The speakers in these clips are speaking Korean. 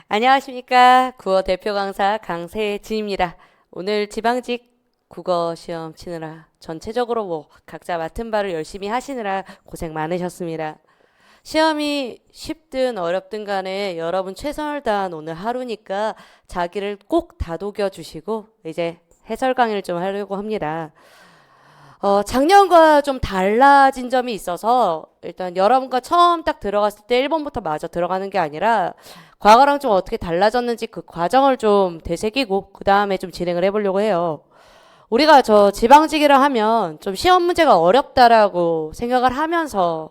안녕하십니까. 국어 대표 강사 강세진입니다. 오늘 지방직 국어 시험 치느라 전체적으로 각자 맡은 바를 열심히 하시느라 고생 많으셨습니다. 시험이 쉽든 어렵든 간에 여러분 최선을 다한 오늘 하루니까 자기를 꼭 다독여 주시고 이제 해설 강의를 좀 하려고 합니다. 작년과 좀 달라진 점이 있어서 일단 여러분과 처음 딱 들어갔을 때 1번부터 마저 들어가는 게 아니라 과거랑 좀 어떻게 달라졌는지 그 과정을 좀 되새기고 그 다음에 좀 진행을 해보려고 해요. 우리가 저 지방직이라 하면 좀 시험 문제가 어렵다라고 생각을 하면서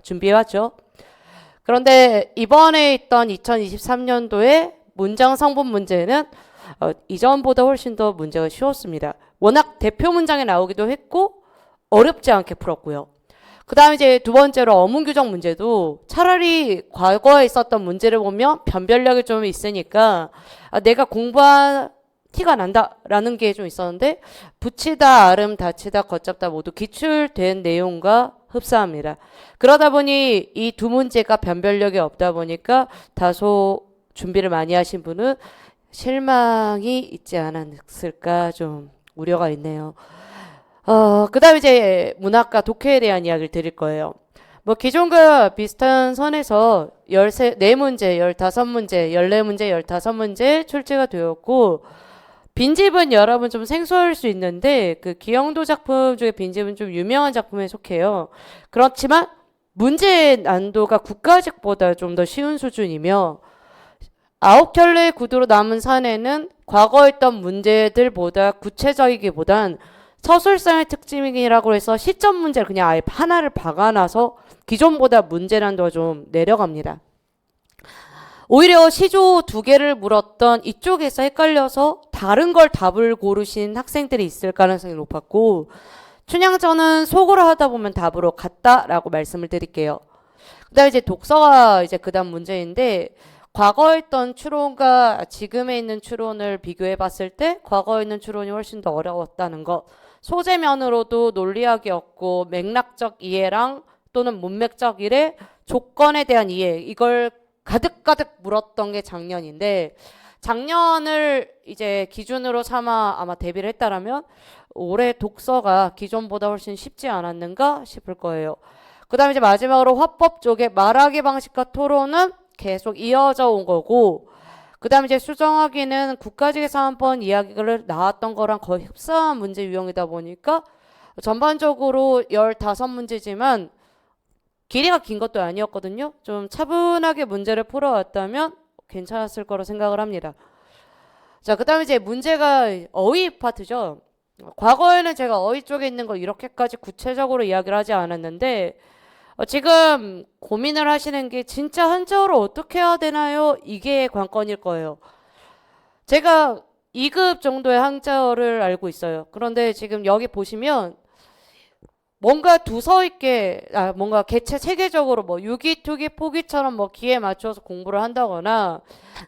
준비해왔죠. 그런데 이번에 있던 2023년도에 문장 성분 문제는 이전보다 훨씬 더 문제가 쉬웠습니다. 워낙 대표 문장에 나오기도 했고 어렵지 않게 풀었고요. 그 다음에 이제 두 번째로 어문 규정 문제도 차라리 과거에 있었던 문제를 보면 변별력이 좀 있으니까 내가 공부한 티가 난다라는 게 좀 있었는데 붙이다, 아름, 닫히다, 걷잡다 모두 기출된 내용과 흡사합니다. 그러다 보니 이 두 문제가 변별력이 없다 보니까 다소 준비를 많이 하신 분은 실망이 있지 않았을까 좀 우려가 있네요. 그 다음에 이제 문학과 독해에 대한 이야기를 드릴 거예요. 뭐 기존과 비슷한 선에서 14문제, 15문제, 14문제, 15문제 출제가 되었고 빈집은 여러분 좀 생소할 수 있는데 그 기영도 작품 중에 빈집은 좀 유명한 작품에 속해요. 그렇지만 문제 난도가 국가직보다 좀 더 쉬운 수준이며 9켤레의 구두로 남은 산에는 과거에 있던 문제들보다 구체적이기보단 서술상의 특징이라고 해서 시점 문제를 그냥 아예 하나를 박아놔서 기존보다 문제 난도가 좀 내려갑니다. 오히려 시조 2개를 물었던 이쪽에서 헷갈려서 다른 걸 답을 고르신 학생들이 있을 가능성이 높았고 춘향전은 속으로 하다 보면 답으로 같다라고 말씀을 드릴게요. 그 다음에 이제 독서가 이제 그 다음 문제인데 과거에 있던 추론과 지금에 있는 추론을 비교해 봤을 때 과거에 있는 추론이 훨씬 더 어려웠다는 것. 소재면으로도 논리학이 없고 맥락적 이해랑 또는 문맥적 이해, 조건에 대한 이해 이걸 가득가득 물었던 게 작년인데 작년을 이제 기준으로 삼아 아마 대비를 했다라면 올해 독서가 기존보다 훨씬 쉽지 않았는가 싶을 거예요. 그 다음에 이제 마지막으로 화법 쪽에 말하기 방식과 토론은 계속 이어져 온 거고 그 다음에 이제 수정하기는 국가직에서 한번 이야기를 나왔던 거랑 거의 흡사한 문제 유형이다 보니까 전반적으로 15문제지만 길이가 긴 것도 아니었거든요. 좀 차분하게 문제를 풀어왔다면 괜찮았을 거로 생각을 합니다. 자, 그 다음에 이제 문제가 어휘 파트죠. 과거에는 제가 어휘 쪽에 있는 거 이렇게까지 구체적으로 이야기를 하지 않았는데 지금 고민을 하시는 게 진짜 한자어를 어떻게 해야 되나요? 이게 관건일 거예요. 제가 2급 정도의 한자어를 알고 있어요. 그런데 지금 여기 보시면 뭔가 두서 있게 뭔가 개체 체계적으로 뭐 유기, 투기, 포기처럼 뭐 기에 맞춰서 공부를 한다거나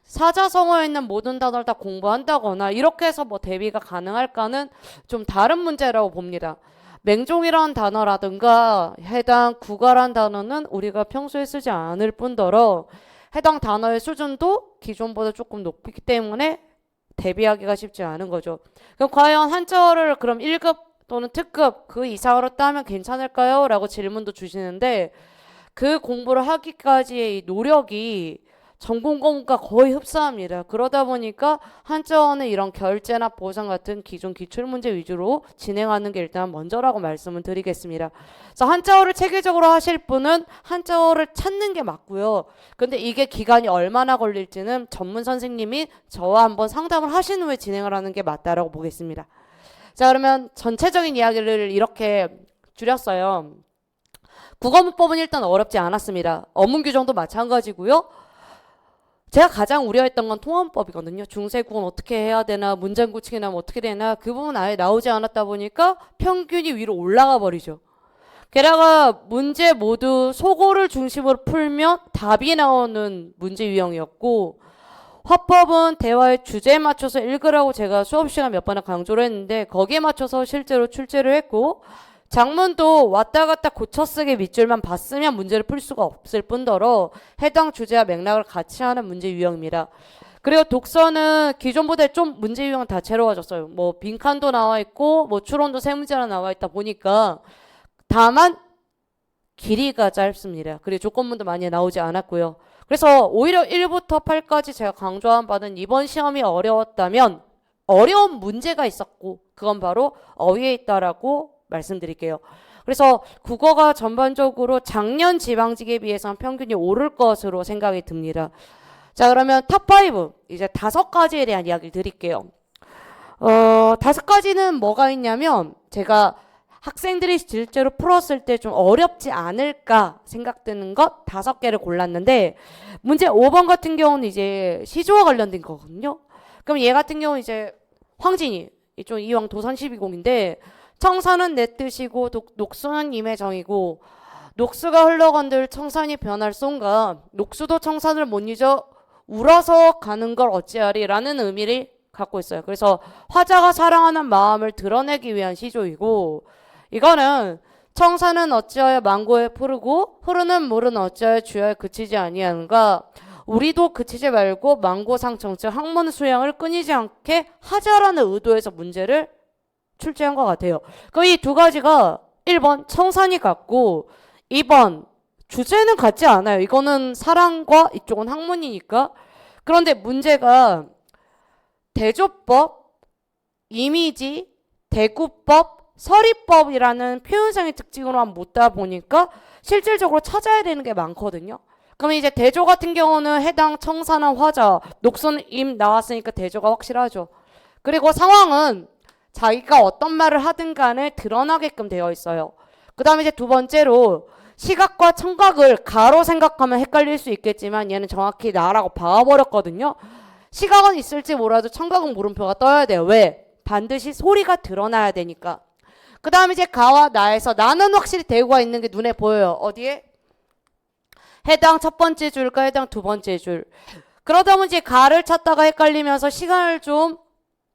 사자성어에 있는 모든 단어를 다 공부한다거나 이렇게 해서 뭐 대비가 가능할까는 좀 다른 문제라고 봅니다. 맹종이라는 단어라든가 해당 국어란 단어는 우리가 평소에 쓰지 않을 뿐더러 해당 단어의 수준도 기존보다 조금 높기 때문에 대비하기가 쉽지 않은 거죠. 그럼 과연 한자어를 그럼 1급 또는 특급 그 이상으로 따면 괜찮을까요? 라고 질문도 주시는데 그 공부를 하기까지의 이 노력이 전공 공부가 거의 흡사합니다. 그러다 보니까 한자어는 이런 결제나 보상 같은 기존 기출문제 위주로 진행하는 게 일단 먼저라고 말씀을 드리겠습니다. 그래서 한자어를 체계적으로 하실 분은 한자어를 찾는 게 맞고요. 근데 이게 기간이 얼마나 걸릴지는 전문 선생님이 저와 한번 상담을 하신 후에 진행을 하는 게 맞다라고 보겠습니다. 자, 그러면 전체적인 이야기를 이렇게 줄였어요. 국어문법은 일단 어렵지 않았습니다. 어문 규정도 마찬가지고요. 제가 가장 우려했던 건 통원법이거든요. 중세국어는 어떻게 해야 되나, 문장 고치기 나면 어떻게 되나, 그 부분 아예 나오지 않았다 보니까 평균이 위로 올라가 버리죠. 게다가 문제 모두 속어를 중심으로 풀면 답이 나오는 문제 유형이었고 화법은 대화의 주제에 맞춰서 읽으라고 제가 수업 시간 몇 번을 강조를 했는데 거기에 맞춰서 실제로 출제를 했고 장문도 왔다 갔다 고쳐쓰기 밑줄만 봤으면 문제를 풀 수가 없을 뿐더러 해당 주제와 맥락을 같이 하는 문제 유형입니다. 그리고 독서는 기존보다 좀 문제 유형은 다채로워졌어요. 뭐 빈칸도 나와 있고 뭐 추론도 세 문제나 나와 있다 보니까 다만 길이가 짧습니다. 그리고 조건문도 많이 나오지 않았고요. 그래서 오히려 1부터 8까지 제가 강조한 바는 이번 시험이 어려웠다면 어려운 문제가 있었고 그건 바로 어휘에 있다라고 말씀드릴게요. 그래서 국어가 전반적으로 작년 지방직에 비해서는 평균이 오를 것으로 생각이 듭니다. 자, 그러면 탑5 이제 5가지에 대한 이야기를 드릴게요. 5가지는 뭐가 있냐면 제가 학생들이 실제로 풀었을 때 좀 어렵지 않을까 생각되는 것 5개를 골랐는데 문제 5번 같은 경우는 이제 시조와 관련된 거거든요. 그럼 얘 같은 경우는 이제 황진이 이쪽 이왕 도산 12공인데 청산은 내 뜻이고 녹수는 임의 정이고 녹수가 흘러간들 청산이 변할 쏜가 녹수도 청산을 못 잊어 울어서 가는 걸 어찌하리 라는 의미를 갖고 있어요. 그래서 화자가 사랑하는 마음을 드러내기 위한 시조이고 이거는 청산은 어찌하여 망고에 푸르고 흐르는 물은 어찌하여 주야에 그치지 아니하는가 우리도 그치지 말고 망고상 정책 학문 수양을 끊이지 않게 하자라는 의도에서 문제를 출제한 것 같아요. 그럼 이 2가지가 1번 청산이 같고 2번 주제는 같지 않아요. 이거는 사랑과 이쪽은 학문이니까. 그런데 문제가 대조법, 이미지, 대구법, 서리법이라는 표현상의 특징으로만 묻다 보니까 실질적으로 찾아야 되는 게 많거든요. 그럼 이제 대조 같은 경우는 해당 청산한 화자, 녹수는 임 나왔으니까 대조가 확실하죠. 그리고 상황은 자기가 어떤 말을 하든 간에 드러나게끔 되어 있어요. 그 다음에 이제 2번째로 시각과 청각을 가로 생각하면 헷갈릴 수 있겠지만 얘는 정확히 나라고 봐버렸거든요. 시각은 있을지 몰라도 청각은 물음표가 떠야 돼요. 왜? 반드시 소리가 드러나야 되니까. 그 다음에 이제 가와 나에서 나는 확실히 대구가 있는 게 눈에 보여요. 어디에? 해당 첫 번째 줄과 해당 2번째 줄. 그러다 보면 이제 가를 찾다가 헷갈리면서 시간을 좀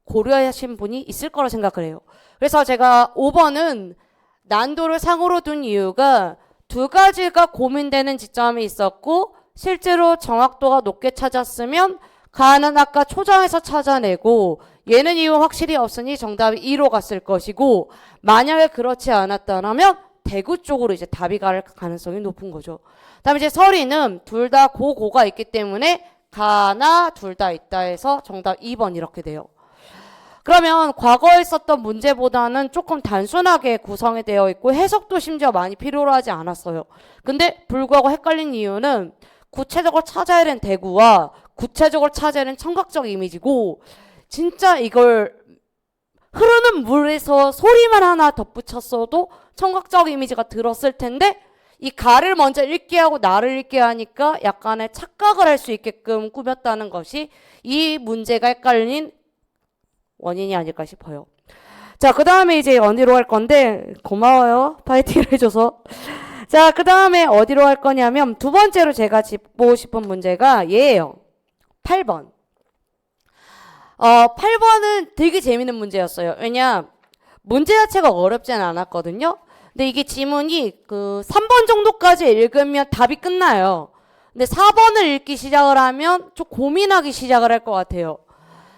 고려하신 분이 있을 거라 생각을 해요. 그래서 제가 5번은 난도를 상으로 둔 이유가 2가지가 고민되는 지점이 있었고 실제로 정확도가 높게 찾았으면 가는 아까 초장에서 찾아내고 얘는 이유 확실히 없으니 정답이 2로 갔을 것이고 만약에 그렇지 않았다면 대구 쪽으로 이제 답이 갈 가능성이 높은 거죠. 다음에 이제 서리는 둘 다 고가 있기 때문에 가나 둘 다 있다 해서 정답 2번 이렇게 돼요. 그러면 과거에 썼던 문제보다는 조금 단순하게 구성이 되어 있고 해석도 심지어 많이 필요로 하지 않았어요. 근데 불구하고 헷갈린 이유는 구체적으로 찾아야 되는 대구와 구체적으로 찾아야 되는 청각적 이미지고 진짜 이걸 흐르는 물에서 소리만 하나 덧붙였어도 청각적 이미지가 들었을 텐데 이 가를 먼저 읽게 하고 나를 읽게 하니까 약간의 착각을 할 수 있게끔 꾸몄다는 것이 이 문제가 헷갈린 원인이 아닐까 싶어요. 자, 그 다음에 이제 어디로 할 건데 고마워요. 파이팅을 해줘서. 자, 그 다음에 어디로 할 거냐면 2번째로 제가 짚고 싶은 문제가 얘예요. 8번. 8번은 되게 재밌는 문제였어요. 왜냐 문제 자체가 어렵지는 않았거든요. 근데 이게 지문이 그 3번 정도까지 읽으면 답이 끝나요. 근데 4번을 읽기 시작을 하면 좀 고민하기 시작을 할 것 같아요.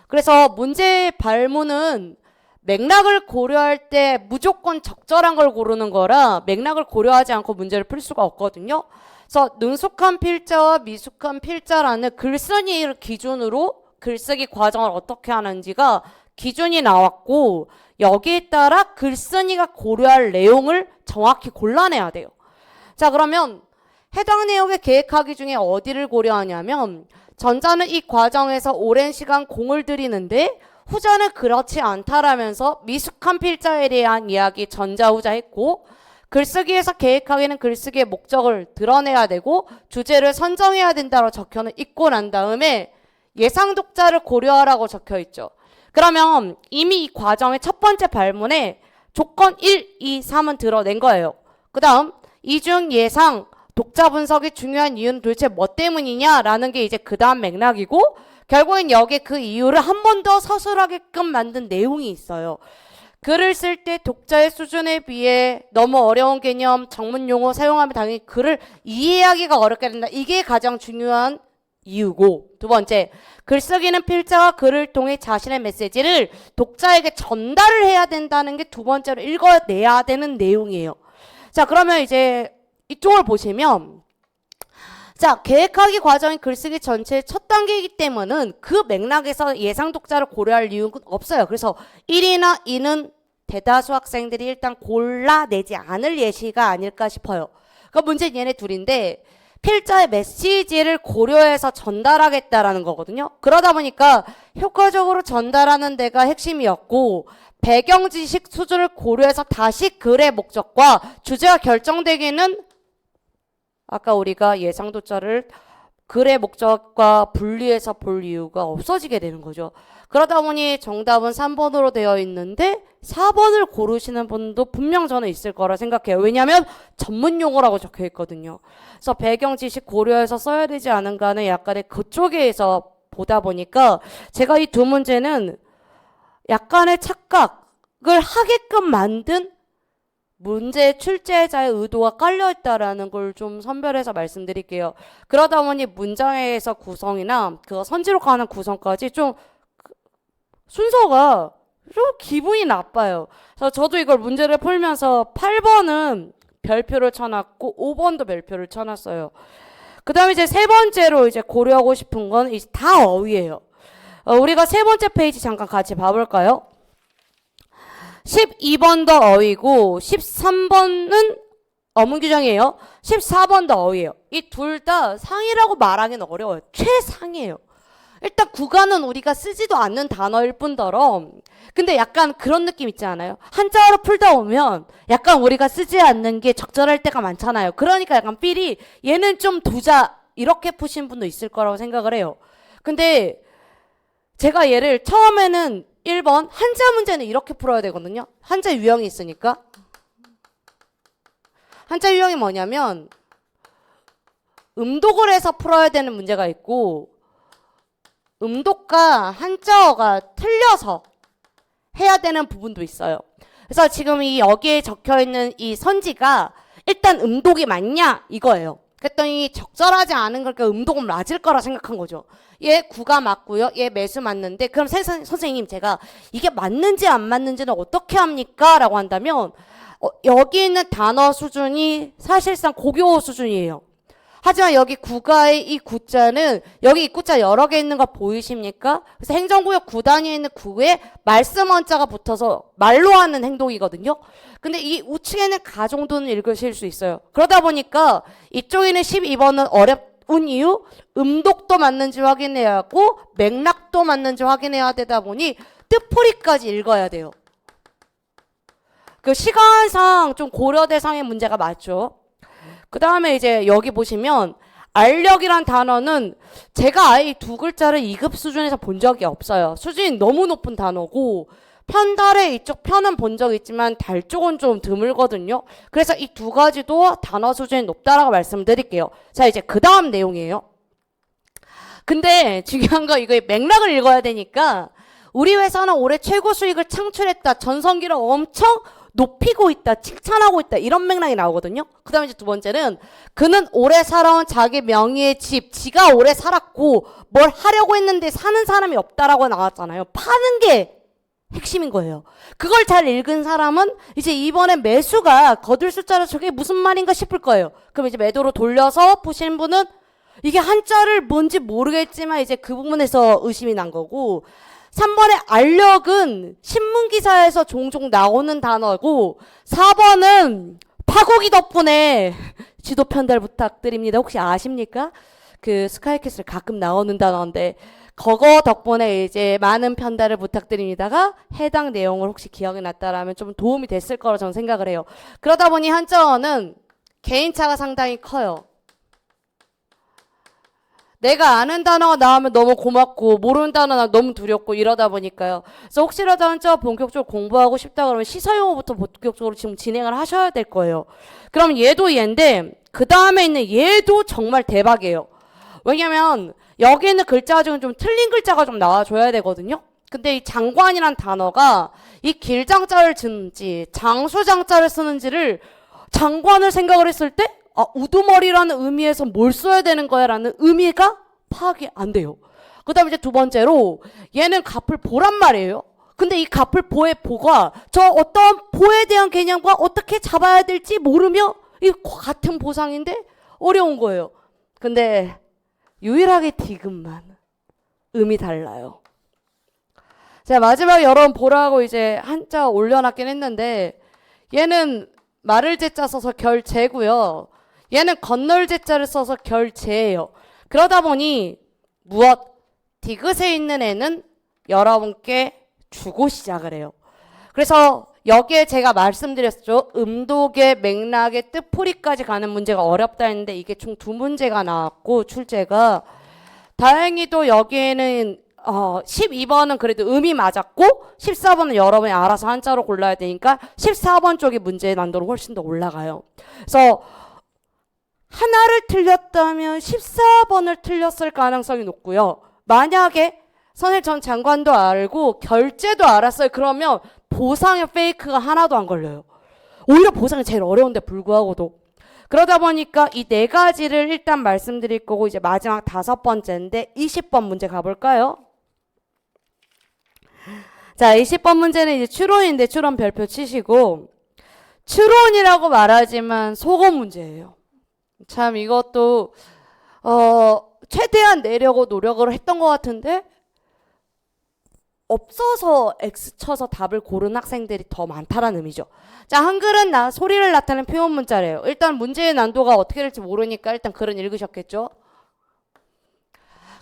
그래서 문제 발문은 맥락을 고려할 때 무조건 적절한 걸 고르는 거라 맥락을 고려하지 않고 문제를 풀 수가 없거든요. 그래서 능숙한 필자와 미숙한 필자라는 글쓰기를 기준으로 글쓰기 과정을 어떻게 하는지가 기준이 나왔고 여기에 따라 글쓰기가 고려할 내용을 정확히 골라내야 돼요. 자, 그러면 해당 내용의 계획하기 중에 어디를 고려하냐면 전자는 이 과정에서 오랜 시간 공을 들이는데 후자는 그렇지 않다라면서 미숙한 필자에 대한 이야기 전자후자 했고 글쓰기에서 계획하기는 글쓰기의 목적을 드러내야 되고 주제를 선정해야 된다고 적혀는 있고 난 다음에 예상 독자를 고려하라고 적혀 있죠. 그러면 이미 이 과정의 첫 번째 발문에 조건 1, 2, 3은 드러낸 거예요. 그 다음 이중 예상 독자 분석이 중요한 이유는 도대체 뭐 때문이냐라는 게 이제 그 다음 맥락이고 결국엔 여기에 그 이유를 한 번 더 서술하게끔 만든 내용이 있어요. 글을 쓸 때 독자의 수준에 비해 너무 어려운 개념, 전문 용어 사용하면 당연히 글을 이해하기가 어렵게 된다. 이게 가장 중요한 이유고, 두 번째, 글쓰기는 필자가 글을 통해 자신의 메시지를 독자에게 전달을 해야 된다는 게 두 번째로 읽어내야 되는 내용이에요. 자, 그러면 이제 이쪽을 보시면, 자, 계획하기 과정이 글쓰기 전체의 첫 단계이기 때문에 그 맥락에서 예상 독자를 고려할 이유는 없어요. 그래서 1이나 2는 대다수 학생들이 일단 골라내지 않을 예시가 아닐까 싶어요. 그러니까 문제는 얘네 둘인데, 필자의 메시지를 고려해서 전달하겠다라는 거거든요. 그러다 보니까 효과적으로 전달하는 데가 핵심이었고, 배경 지식 수준을 고려해서 다시 글의 목적과 주제가 결정되기는 아까 우리가 예상 독자를 글의 목적과 분리해서 볼 이유가 없어지게 되는 거죠. 그러다 보니 정답은 3번으로 되어 있는데 4번을 고르시는 분도 분명 저는 있을 거라 생각해요. 왜냐하면 전문 용어라고 적혀 있거든요. 그래서 배경 지식 고려해서 써야 되지 않은가는 약간의 그쪽에서 보다 보니까 제가 이 두 문제는 약간의 착각을 하게끔 만든 문제 출제자의 의도가 깔려있다라는 걸 좀 선별해서 말씀드릴게요. 그러다 보니 문장에서 구성이나 그 선지로 가는 구성까지 좀 순서가 좀 기분이 나빠요. 그래서 저도 이걸 문제를 풀면서 8번은 별표를 쳐놨고 5번도 별표를 쳐놨어요. 그 다음에 이제 세 번째로 이제 고려하고 싶은 건 다 어휘예요. 우리가 세 번째 페이지 잠깐 같이 봐볼까요? 12번도 어휘고 13번은 어문 규정이에요. 14번도 어휘예요. 이 둘 다 상이라고 말하기는 어려워요. 최상이에요. 일단 구간은 우리가 쓰지도 않는 단어일 뿐더러 근데 약간 그런 느낌 있지 않아요? 한자어로 풀다 보면 약간 우리가 쓰지 않는 게 적절할 때가 많잖아요. 그러니까 약간 삘이 얘는 좀 두자 이렇게 푸신 분도 있을 거라고 생각을 해요. 근데 제가 얘를 처음에는 1번 한자 문제는 이렇게 풀어야 되거든요. 한자 유형이 있으니까. 한자 유형이 뭐냐면 음독을 해서 풀어야 되는 문제가 있고 음독과 한자어가 틀려서 해야 되는 부분도 있어요. 그래서 지금 이 여기에 적혀있는 이 선지가 일단 음독이 맞냐 이거예요. 그랬더니 적절하지 않은 거니까 음독은 맞을 거라 생각한 거죠. 얘 구가 맞고요. 얘 매수 맞는데 그럼 선생님 제가 이게 맞는지 안 맞는지는 어떻게 합니까? 라고 한다면 여기 있는 단어 수준이 사실상 고교 수준이에요. 하지만 여기 구가의 이 구자는 여기 이 구자 여러 개 있는 거 보이십니까? 그래서 행정구역 9단위에 있는 구에 말씀 원자가 붙어서 말로 하는 행동이거든요. 근데 이 우측에는 가 정도는 읽으실 수 있어요. 그러다 보니까 이쪽에는 12번은 어려운 이유 음독도 맞는지 확인해야 하고 맥락도 맞는지 확인해야 되다 보니 뜻풀이까지 읽어야 돼요. 그 시간상 좀 고려 대상의 문제가 맞죠. 그 다음에 이제 여기 보시면 알력이란 단어는 제가 아예 두 글자를 2급 수준에서 본 적이 없어요. 수준이 너무 높은 단어고 편달의 이쪽 편은 본 적 있지만 달 쪽은 좀 드물거든요. 그래서 이 두 가지도 단어 수준이 높다라고 말씀드릴게요. 자 이제 그 다음 내용이에요. 근데 중요한 거 이거 맥락을 읽어야 되니까 우리 회사는 올해 최고 수익을 창출했다. 전성기를 엄청 높이고 있다, 칭찬하고 있다 이런 맥락이 나오거든요. 그 다음에 이제 두 번째는 그는 오래 살아온 자기 명의의 집, 지가 오래 살았고 뭘 하려고 했는데 사는 사람이 없다라고 나왔잖아요. 파는 게 핵심인 거예요. 그걸 잘 읽은 사람은 이제 이번에 매수가 거둘 숫자로 저게 무슨 말인가 싶을 거예요. 그럼 이제 매도로 돌려서 보신 분은 이게 한자를 뭔지 모르겠지만 이제 그 부분에서 의심이 난 거고 3번의 알력은 신문기사에서 종종 나오는 단어고 4번은 파고기 덕분에 지도 편달 부탁드립니다. 혹시 아십니까? 그 스카이캐슬 가끔 나오는 단어인데 그거 덕분에 이제 많은 편달을 부탁드립니다가 해당 내용을 혹시 기억이 났다라면 좀 도움이 됐을 거라 저는 생각을 해요. 그러다 보니 한자어는 개인차가 상당히 커요. 내가 아는 단어가 나오면 너무 고맙고 모르는 단어 나오면 너무 두렵고 이러다 보니까요. 그래서 혹시라도 한자 본격적으로 공부하고 싶다 그러면 시사용어부터 본격적으로 지금 진행을 하셔야 될 거예요. 그럼 얘도 얘인데 그 다음에 있는 얘도 정말 대박이에요. 왜냐면 여기 있는 글자 중에 좀 틀린 글자가 좀 나와줘야 되거든요. 근데 이 장관이란 단어가 이 길장자를 쓰는지 장수장자를 쓰는지를 장관을 생각을 했을 때 우두머리라는 의미에서 뭘 써야 되는 거야 라는 의미가 파악이 안 돼요. 그 다음에 이제 두 번째로 얘는 갑을보란 말이에요. 근데 이 갑을보의 보가 저 어떤 보에 대한 개념과 어떻게 잡아야 될지 모르며 이 같은 보상인데 어려운 거예요. 근데 유일하게 디귿만 음이 달라요. 자, 마지막에 여러분 보라고 이제 한자 올려놨긴 했는데 얘는 말을 제자 써서 결제고요. 얘는 건널 제자를 써서 결제예요. 그러다 보니 무엇? 디귿에 있는 애는 여러분께 주고 시작을 해요. 그래서 여기에 제가 말씀드렸죠. 음독의 맥락의 뜻풀이까지 가는 문제가 어렵다 했는데 이게 총 2문제가 나왔고 출제가 다행히도 여기에는 12번은 그래도 음이 맞았고 14번은 여러분이 알아서 한자로 골라야 되니까 14번 쪽의 문제의 난도로 훨씬 더 올라가요. 그래서 하나를 틀렸다면 14번을 틀렸을 가능성이 높고요. 만약에 선생님 전 장관도 알고 결제도 알았어요. 그러면 보상의 페이크가 하나도 안 걸려요. 오히려 보상이 제일 어려운데 불구하고도. 그러다 보니까 이 4가지를 일단 말씀드릴 거고 이제 마지막 5번째인데 20번 문제 가볼까요? 자, 20번 문제는 이제 추론인데 추론 별표 치시고 추론이라고 말하지만 속어 문제예요. 참 이것도 최대한 내려고 노력을 했던 것 같은데 없어서 X 쳐서 답을 고른 학생들이 더 많다라는 의미죠. 자, 한글은 소리를 나타내는 표현 문자래요. 일단 문제의 난도가 어떻게 될지 모르니까 일단 글은 읽으셨겠죠.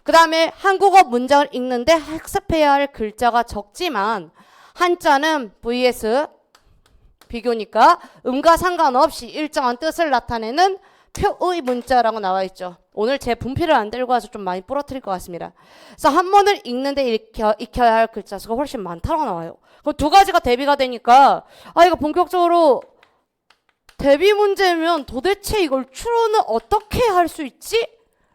그 다음에 한국어 문장을 읽는데 학습해야 할 글자가 적지만 한자는 vs 비교니까 음과 상관없이 일정한 뜻을 나타내는 표의 문자라고 나와 있죠. 오늘 제 분필을 안 들고 와서 좀 많이 부러뜨릴 것 같습니다. 그래서 한문을 읽는데 익혀야 할 글자 수가 훨씬 많다고 나와요. 그럼 2가지가 대비가 되니까 이거 본격적으로 대비 문제면 도대체 이걸 추론은 어떻게 할 수 있지?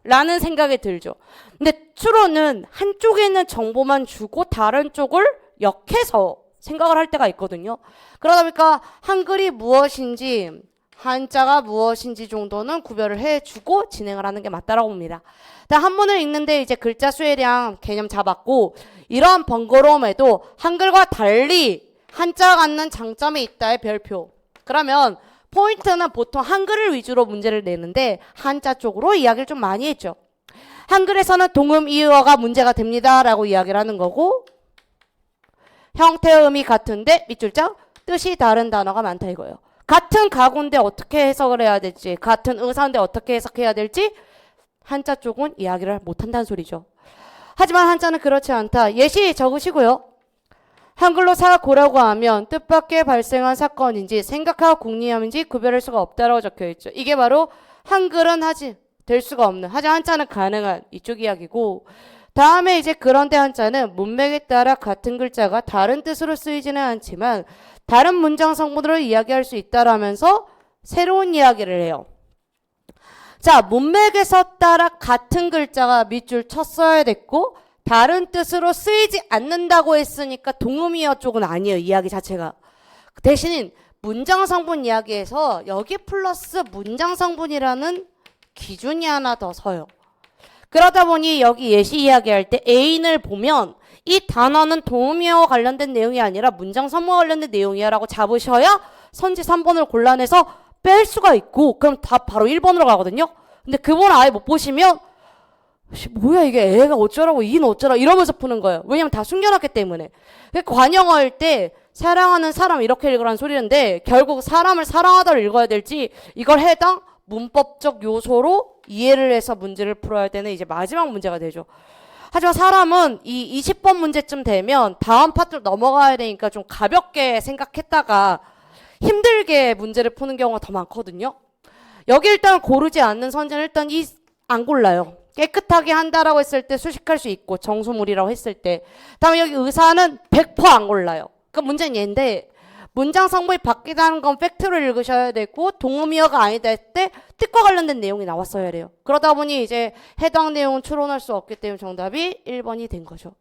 라는 생각이 들죠. 근데 추론은 한쪽에 있는 정보만 주고 다른 쪽을 역해서 생각을 할 때가 있거든요. 그러다 보니까 한글이 무엇인지 한자가 무엇인지 정도는 구별을 해주고 진행을 하는 게 맞다라고 봅니다. 한문을 읽는데 이제 글자 수혜량 개념 잡았고 이러한 번거로움에도 한글과 달리 한자가 갖는 장점이 있다의 별표. 그러면 포인트는 보통 한글을 위주로 문제를 내는데 한자 쪽으로 이야기를 좀 많이 했죠. 한글에서는 동음 이의어가 문제가 됩니다 라고 이야기를 하는 거고 형태의 음이 같은데 밑줄자 뜻이 다른 단어가 많다 이거예요. 같은 가구인데 어떻게 해석을 해야 될지 같은 의사인데 어떻게 해석해야 될지 한자 쪽은 이야기를 못한다는 소리죠. 하지만 한자는 그렇지 않다. 예시 적으시고요. 한글로 사고라고 하면 뜻밖의 발생한 사건인지 생각하고 궁리함인지 구별할 수가 없다라고 적혀있죠. 이게 바로 한글은 될 수가 없는 하지만 한자는 가능한 이쪽 이야기고 다음에 이제 그런데 한자는 문맥에 따라 같은 글자가 다른 뜻으로 쓰이지는 않지만 다른 문장 성분으로 이야기할 수 있다라면서 새로운 이야기를 해요. 자, 문맥에서 따라 같은 글자가 밑줄 쳤어야 됐고 다른 뜻으로 쓰이지 않는다고 했으니까 동음이어 쪽은 아니에요. 이야기 자체가. 대신 문장 성분 이야기에서 여기 플러스 문장 성분이라는 기준이 하나 더 서요. 그러다 보니 여기 예시 이야기할 때 애인을 보면 이 단어는 동음이어와 관련된 내용이 아니라 문장 성분과 관련된 내용이야 라고 잡으셔야 선지 3번을 골라내서 뺄 수가 있고 그럼 답 바로 1번으로 가거든요. 근데 그분 아예 못 보시면 뭐야 이게 애가 어쩌라고 이는 어쩌라 이러면서 푸는 거예요. 왜냐면 다 숨겨놨기 때문에. 관영어 할 때 사랑하는 사람 이렇게 읽으라는 소리인데 결국 사람을 사랑하다로 읽어야 될지 이걸 해당 문법적 요소로 이해를 해서 문제를 풀어야 되는 이제 마지막 문제가 되죠. 하지만 사람은 이 20번 문제쯤 되면 다음 파트로 넘어가야 되니까 좀 가볍게 생각했다가 힘들게 문제를 푸는 경우가 더 많거든요. 여기 일단 고르지 않는 선지는 일단 안 골라요. 깨끗하게 한다라고 했을 때 수식할 수 있고 정수물이라고 했을 때 다음에 여기 의사는 100% 안 골라요. 그 문제는 얘인데 문장 성분이 바뀌다는 건 팩트를 읽으셔야 되고 동음이어가 아니다 했을 때 뜻과 관련된 내용이 나왔어야 해요. 그러다 보니 이제 해당 내용은 추론할 수 없기 때문에 정답이 1번이 된 거죠.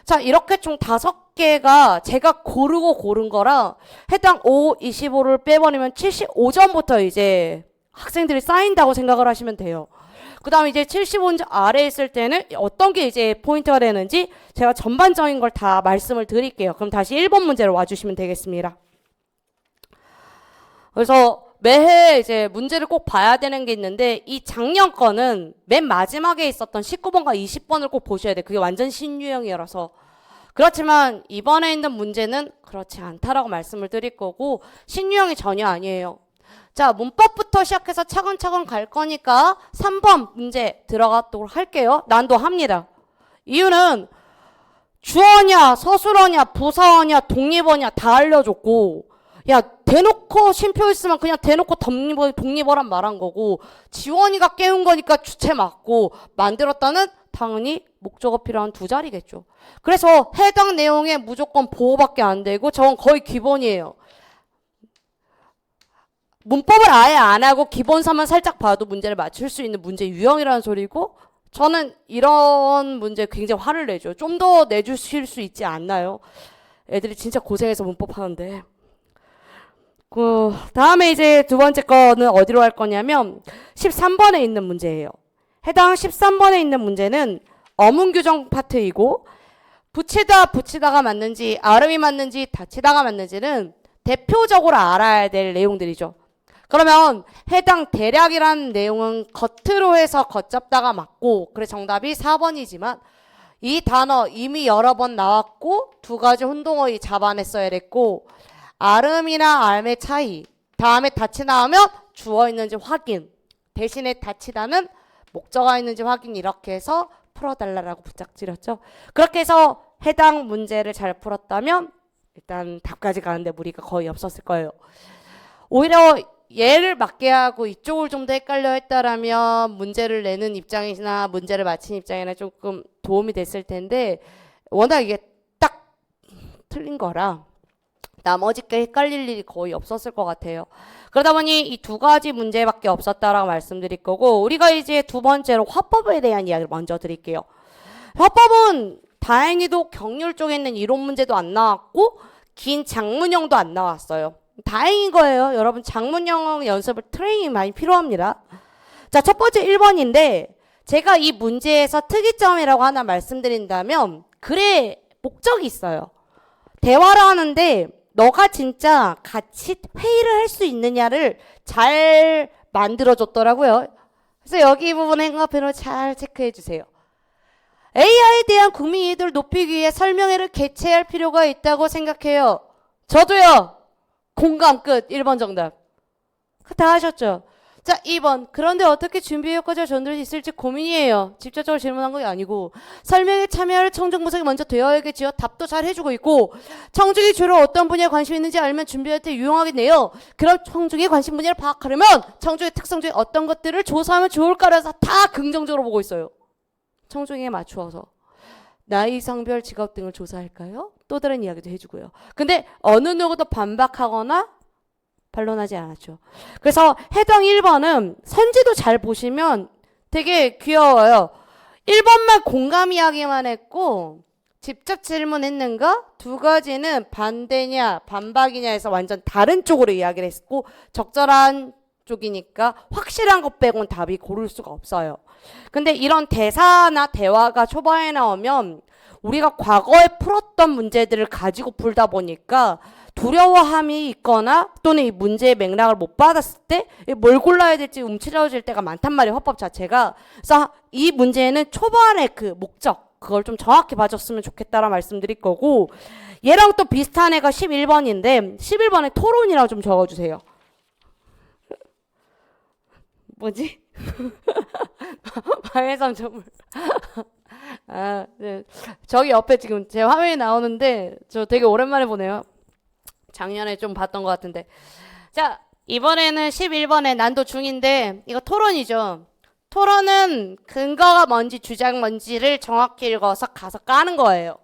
자, 이렇게 총 5개가 제가 고른 거라 해당 5, 25를 빼버리면 75점부터 이제 학생들이 쌓인다고 생각을 하시면 돼요. 그 다음에 이제 75점 아래에 있을 때는 어떤 게 이제 포인트가 되는지 제가 전반적인 걸 다 말씀을 드릴게요. 그럼 다시 1번 문제로 와주시면 되겠습니다. 그래서 매해 이제 문제를 꼭 봐야 되는 게 있는데 이 작년 거는 맨 마지막에 있었던 19번과 20번을 꼭 보셔야 돼요. 그게 완전 신유형이라서. 그렇지만 이번에 있는 문제는 그렇지 않다라고 말씀을 드릴 거고 신유형이 전혀 아니에요. 자, 문법부터 시작해서 차근차근 갈 거니까 3번 문제 들어가도록 할게요. 난도합니다. 이유는 주어냐, 서술어냐, 부사어냐, 독립어냐 다 알려줬고 야, 대놓고 쉼표 있으면 그냥 대놓고 독립어란 말한 거고 지원이가 깨운 거니까 주체 맞고 만들었다는 당연히 목적어 필요한 2자리겠죠. 그래서 해당 내용에 무조건 보호밖에 안 되고 저건 거의 기본이에요. 문법을 아예 안 하고 기본서만 살짝 봐도 문제를 맞출 수 있는 문제 유형이라는 소리고 저는 이런 문제 굉장히 화를 내죠. 좀 더 내주실 수 있지 않나요? 애들이 진짜 고생해서 문법 하는데. 그 다음에 이제 두 번째 거는 어디로 할 거냐면 13번에 있는 문제예요. 해당 13번에 있는 문제는 어문 규정 파트이고 붙이다가 맞는지 아름이 맞는지 닫히다가 맞는지는 대표적으로 알아야 될 내용들이죠. 그러면 해당 대략이라는 내용은 겉으로 해서 겉잡다가 맞고 그래 정답이 4번이지만 이 단어 이미 여러 번 나왔고 2가지 혼동어휘 잡아냈어야 됐고 아름이나 알의 차이 다음에 닫히 나오면 주어 있는지 확인 대신에 닫히다는 목적어 있는지 확인 이렇게 해서 풀어달라고 부탁드렸죠. 그렇게 해서 해당 문제를 잘 풀었다면 일단 답까지 가는데 무리가 거의 없었을 거예요. 오히려 얘를 맞게 하고 이쪽을 좀 더 헷갈려 했다라면 문제를 내는 입장이나 문제를 맞힌 입장이나 조금 도움이 됐을 텐데 워낙 이게 딱 틀린 거라 나머지 게 헷갈릴 일이 거의 없었을 것 같아요. 그러다 보니 이 2가지 문제밖에 없었다라고 말씀드릴 거고 우리가 이제 두 번째로 화법에 대한 이야기를 먼저 드릴게요. 화법은 다행히도 경률 쪽에 있는 이론 문제도 안 나왔고 긴 작문형도 안 나왔어요. 다행인 거예요. 여러분 작문형 연습을 트레이닝이 많이 필요합니다. 자, 첫 번째 1번인데 제가 이 문제에서 특이점이라고 하나 말씀드린다면 글에 목적이 있어요. 대화를 하는데 너가 진짜 같이 회의를 할 수 있느냐를 잘 만들어줬더라고요. 그래서 여기 부분 행과편을 잘 체크해 주세요. AI에 대한 국민 이해도를 높이기 위해 설명회를 개최할 필요가 있다고 생각해요. 저도요. 공감 끝. 1번 정답. 다 하셨죠? 자, 2번. 그런데 어떻게 준비 효과를 전달할 수 있을지 고민이에요. 직접적으로 질문한 게 아니고 설명에 참여할 청중 분석이 먼저 되어야겠지요. 답도 잘 해주고 있고 청중이 주로 어떤 분야에 관심이 있는지 알면 준비할 때 유용하겠네요. 그럼 청중의 관심 분야를 파악하려면 청중의 특성 중에 어떤 것들을 조사하면 좋을까라서 다 긍정적으로 보고 있어요. 청중에 맞추어서. 나이, 성별, 직업 등을 조사할까요? 또 다른 이야기도 해주고요. 근데 어느 누구도 반박하거나 반론하지 않았죠. 그래서 해당 1번은 선지도 잘 보시면 되게 귀여워요. 1번만 공감 이야기만 했고 직접 질문했는가? 2가지는 반대냐 반박이냐 해서 완전 다른 쪽으로 이야기를 했고 적절한 쪽이니까 확실한 것 빼고는 답이 고를 수가 없어요. 근데 이런 대사나 대화가 초반에 나오면 우리가 과거에 풀었던 문제들을 가지고 풀다 보니까 두려워함이 있거나 또는 이 문제의 맥락을 못 받았을 때 뭘 골라야 될지 움츠러질 때가 많단 말이에요. 화법 자체가. 그래서 이 문제는 초반에 그 목적 그걸 좀 정확히 봐줬으면 좋겠다라 말씀드릴 거고 얘랑 또 비슷한 애가 11번인데 11번에 토론이라고 좀 적어주세요. 뭐지? 방해삼 정물. 아, 네. 저기 옆에 지금 제 화면이 나오는데 저 되게 오랜만에 보네요. 작년에 좀 봤던 것 같은데. 자, 이번에는 11번에 난도 중인데 이거 토론이죠. 토론은 근거가 뭔지 주장 뭔지를 정확히 읽어서 가서 까는 거예요.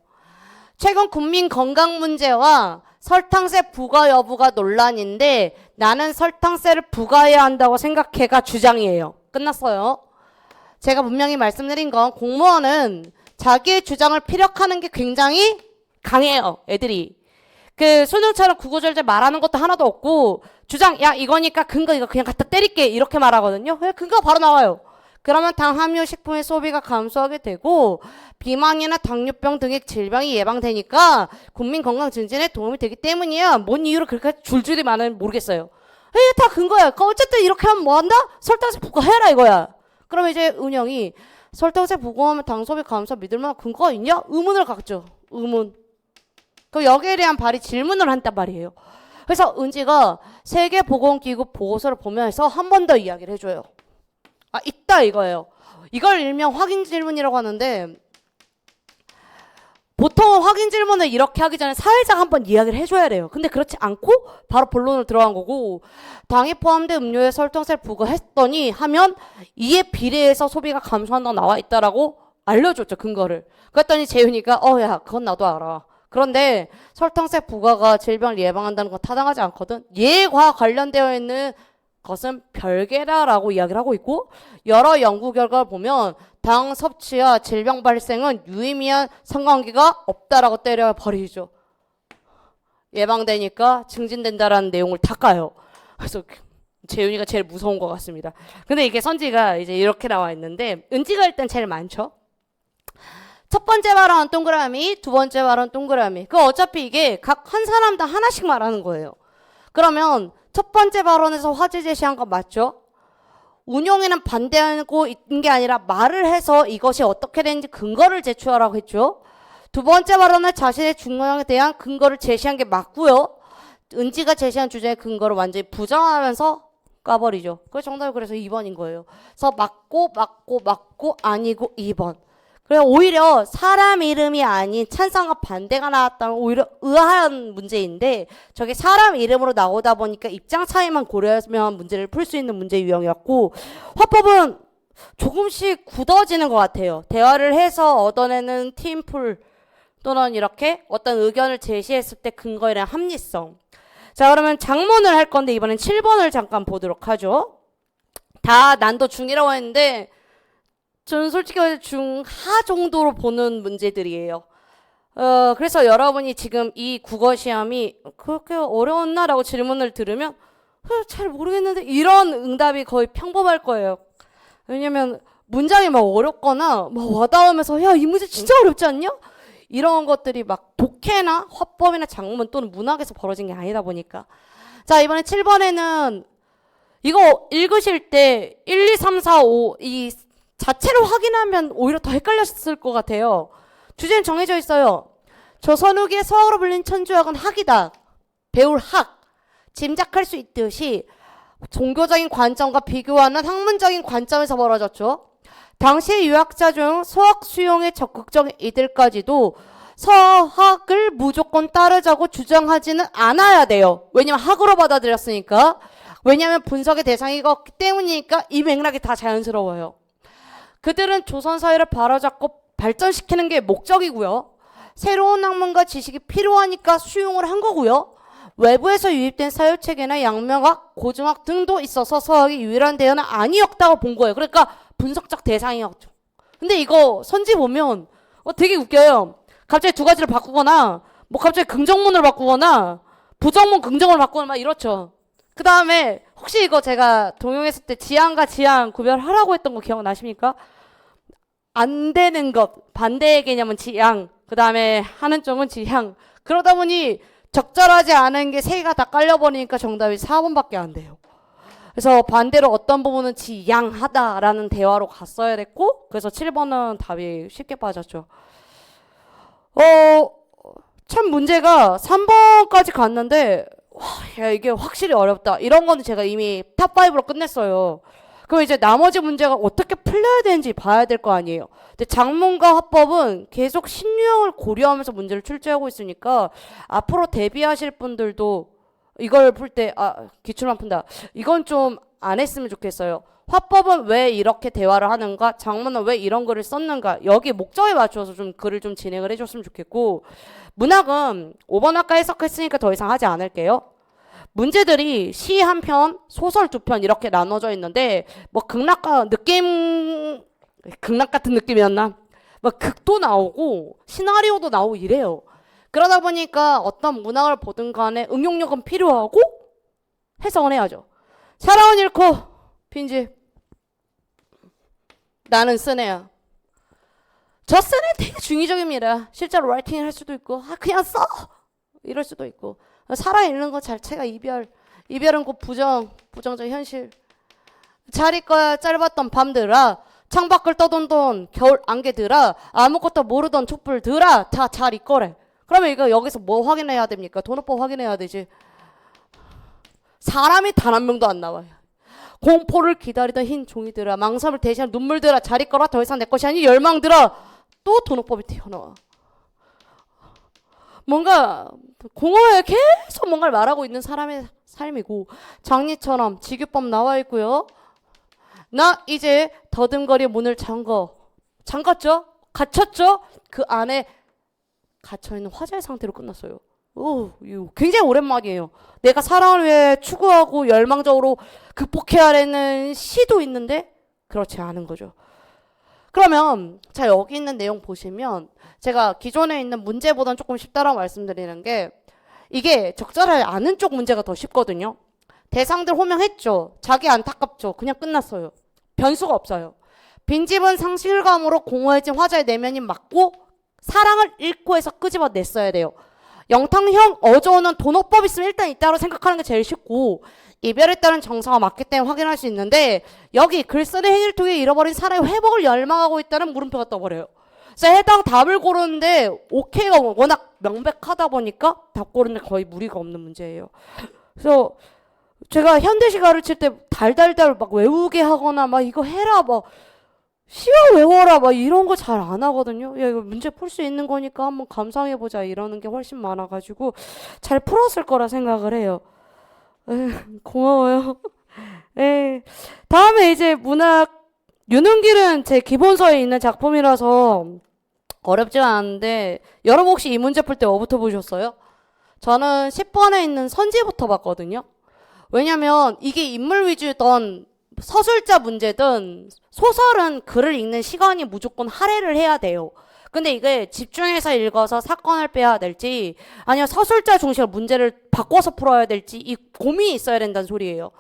최근 국민 건강 문제와 설탕세 부과 여부가 논란인데 나는 설탕세를 부과해야 한다고 생각해가 주장이에요. 끝났어요. 제가 분명히 말씀드린 건 공무원은 자기의 주장을 피력하는 게 굉장히 강해요, 애들이. 그 수능처럼 구구절절 말하는 것도 하나도 없고 주장 야 이거니까 근거 이거 그냥 갖다 때릴게 이렇게 말하거든요. 왜 근거가 바로 나와요. 그러면 당함유 식품의 소비가 감소하게 되고 비만이나 당뇨병 등의 질병이 예방되니까 국민 건강 증진에 도움이 되기 때문이야. 뭔 이유로 그렇게 줄줄이 말하는 모르겠어요. 에이 다 근거야. 어쨌든 이렇게 하면 뭐 한다? 설탕색 부과해라 이거야. 그러면 이제 은영이 설탕색 부과하면 당 소비 감소 믿을 만한 근거가 있냐? 의문을 갖죠. 의문. 그 여기에 대한 발의 질문을 한단 말이에요. 그래서 은지가 세계보건기구 보고서를 보면서 한 번 더 이야기를 해줘요. 아, 있다 이거예요. 이걸 일명 확인 질문이라고 하는데 보통은 확인 질문을 이렇게 하기 전에 사회자가 한번 이야기를 해줘야 돼요. 근데 그렇지 않고 바로 본론으로 들어간 거고 당이 포함된 음료에 설탕세를 부과했더니 하면 이에 비례해서 소비가 감소한다고 나와 있다라고 알려줬죠. 근거를. 그랬더니 재윤이가 야 그건 나도 알아. 그런데 설탕세 부과가 질병을 예방한다는 건 타당하지 않거든. 얘과 관련되어 있는 것은 별개라라고 이야기를 하고 있고 여러 연구 결과를 보면 당 섭취와 질병 발생은 유의미한 상관관계가 없다라고 때려버리죠. 예방되니까 증진된다라는 내용을 닦아요. 그래서 재윤이가 제일 무서운 것 같습니다. 근데 이게 선지가 이제 이렇게 나와 있는데 은지가 일단 제일 많죠. 첫 번째 발언 동그라미, 두 번째 발언 동그라미. 그 어차피 이게 각 한 사람당 하나씩 말하는 거예요. 그러면 첫 번째 발언에서 화제 제시한 거 맞죠? 운용에는 반대하고 있는 게 아니라 말을 해서 이것이 어떻게 되는지 근거를 제출하라고 했죠. 두 번째 발언은 자신의 중요성에 대한 근거를 제시한 게 맞고요. 은지가 제시한 주제의 근거를 완전히 부정하면서 까버리죠. 그래서 정답이 그래서 2번인 거예요. 그래서 맞고 아니고 2번. 그래서 오히려 사람 이름이 아닌 찬성과 반대가 나왔다면 오히려 의아한 문제인데 저게 사람 이름으로 나오다 보니까 입장 차이만 고려하면 문제를 풀 수 있는 문제 유형이었고 화법은 조금씩 굳어지는 것 같아요. 대화를 해서 얻어내는 팀풀 또는 이렇게 어떤 의견을 제시했을 때 근거에 대한 합리성. 자 그러면 장문을 할 건데 이번엔 7번을 잠깐 보도록 하죠. 다 난도 중이라고 했는데 저는 솔직히 중하 정도로 보는 문제들이에요. 그래서 여러분이 지금 이 국어 시험이 그렇게 어려웠나라고 질문을 들으면 잘 모르겠는데 이런 응답이 거의 평범할 거예요. 왜냐면 문장이 막 어렵거나 막 와닿으면서 야, 이 문제 진짜 어렵지 않냐? 이런 것들이 막 독해나 화법이나 작문 또는 문학에서 벌어진 게 아니다 보니까. 자, 이번에 7번에는 이거 읽으실 때 1, 2, 3, 4, 5 이 자체로 확인하면 오히려 더 헷갈렸을 것 같아요. 주제는 정해져 있어요. 조선후기의 서어로 불린 천주학은 학이다. 배울 학. 짐작할 수 있듯이 종교적인 관점과 비교하는 학문적인 관점에서 벌어졌죠. 당시의 유학자 중 서학 수용에 적극적인 이들까지도 서학을 무조건 따르자고 주장하지는 않아야 돼요. 왜냐면 학으로 받아들였으니까. 왜냐면 분석의 대상이기 때문이니까 이 맥락이 다 자연스러워요. 그들은 조선사회를 바로잡고 발전시키는 게 목적이고요. 새로운 학문과 지식이 필요하니까 수용을 한 거고요. 외부에서 유입된 사유체계나 양명학, 고증학 등도 있어서 서학이 유일한 대안은 아니었다고 본 거예요. 그러니까 분석적 대상이었죠. 근데 이거 선지 보면 되게 웃겨요. 갑자기 두 가지를 바꾸거나 뭐 갑자기 긍정문을 바꾸거나 부정문 긍정을 바꾸거나 막 이렇죠. 그 다음에 혹시 이거 제가 동용했을 때 지향과 지향 구별하라고 했던 거 기억나십니까? 안 되는 것, 반대의 개념은 지향, 그 다음에 하는 쪽은 지향. 그러다 보니 적절하지 않은 게 세 개가 다 깔려버리니까 정답이 4번밖에 안 돼요. 그래서 반대로 어떤 부분은 지향하다라는 대화로 갔어야 됐고 그래서 7번은 답이 쉽게 빠졌죠. 참 문제가 3번까지 갔는데 와, 야, 이게 확실히 어렵다. 이런 거는 제가 이미 탑5로 끝냈어요. 그럼 이제 나머지 문제가 어떻게 풀려야 되는지 봐야 될 거 아니에요. 근데 작문과 화법은 계속 신유형을 고려하면서 문제를 출제하고 있으니까 앞으로 대비하실 분들도 이걸 풀 때 기출만 푼다. 이건 좀 안 했으면 좋겠어요. 화법은 왜 이렇게 대화를 하는가? 작문은 왜 이런 글을 썼는가? 여기 목적에 맞춰서 좀 글을 좀 진행을 해줬으면 좋겠고 문학은 5번 아까 해석했으니까 더 이상 하지 않을게요. 문제들이 시 한 편, 소설 두 편 이렇게 나눠져 있는데 뭐 극락 같은 느낌이었나? 막 극도 나오고 시나리오도 나오고 이래요. 그러다 보니까 어떤 문학을 보든 간에 응용력은 필요하고 해석은 해야죠. 사랑은 잃고 빈집 나는 쓴 애야. 저 쓴 애 되게 중의적입니다. 실제로 라이팅을 할 수도 있고 그냥 써 이럴 수도 있고 사랑 잃는 것 자체가 이별은 곧 부정적 현실. 잘 있거야 짧았던 밤들아 창밖을 떠돈던 겨울 안개들아 아무것도 모르던 촛불들아 다 잘 있거래. 그러면 이거 여기서 뭐 확인해야 됩니까? 돈어법 확인해야 되지. 사람이 단 한 명도 안 나와요. 공포를 기다리던 흰 종이들아 망설을 대신한 눈물들아 잘 있거라 더 이상 내 것이 아니 열망들아 또 돈어법이 튀어나와. 뭔가 공허에 계속 뭔가를 말하고 있는 사람의 삶이고 장리처럼 직유법 나와 있고요. 나 이제 더듬거리 문을 잠갔죠? 갇혔죠? 그 안에 갇혀있는 화자의 상태로 끝났어요. 이거 굉장히 오랜만이에요. 내가 사랑을 위해 추구하고 열망적으로 극복해야 하는 시도 있는데 그렇지 않은 거죠. 그러면 자 여기 있는 내용 보시면 제가 기존에 있는 문제보다는 조금 쉽다라고 말씀드리는 게 이게 적절하지 않은 쪽 문제가 더 쉽거든요. 대상들 호명했죠. 자기 안타깝죠. 그냥 끝났어요. 변수가 없어요. 빈집은 상실감으로 공허해진 화자의 내면이 맞고 사랑을 잃고 해서 끄집어냈어야 돼요. 영탕형 어조는 돈어법 있으면 일단 있다고 생각하는 게 제일 쉽고 이별에 따른 정서가 맞기 때문에 확인할 수 있는데 여기 글쓰는 행위를 통해 잃어버린 사랑의 회복을 열망하고 있다는 물음표가 떠버려요. 그래서 해당 답을 고르는데 오케이가 워낙 명백하다 보니까 답 고르는데 거의 무리가 없는 문제예요. 그래서 제가 현대시 가르칠 때 달달달 막 외우게 하거나 막 이거 해라 막 시어 외워라 막 이런 거 잘 안 하거든요. 야 이거 문제 풀 수 있는 거니까 한번 감상해보자 이러는 게 훨씬 많아가지고 잘 풀었을 거라 생각을 해요. 고마워요. 다음에 이제 문학 유능길은 제 기본서에 있는 작품이라서 어렵지 않은데 여러분 혹시 이 문제 풀 때 뭐부터 보셨어요? 저는 10번에 있는 선지부터 봤거든요. 왜냐면 이게 인물 위주던 서술자 문제든 소설은 글을 읽는 시간이 무조건 할애를 해야 돼요. 근데 이게 집중해서 읽어서 사건을 빼야 될지 아니면 서술자 중심으로 문제를 바꿔서 풀어야 될지 이 고민이 있어야 된다는 소리예요.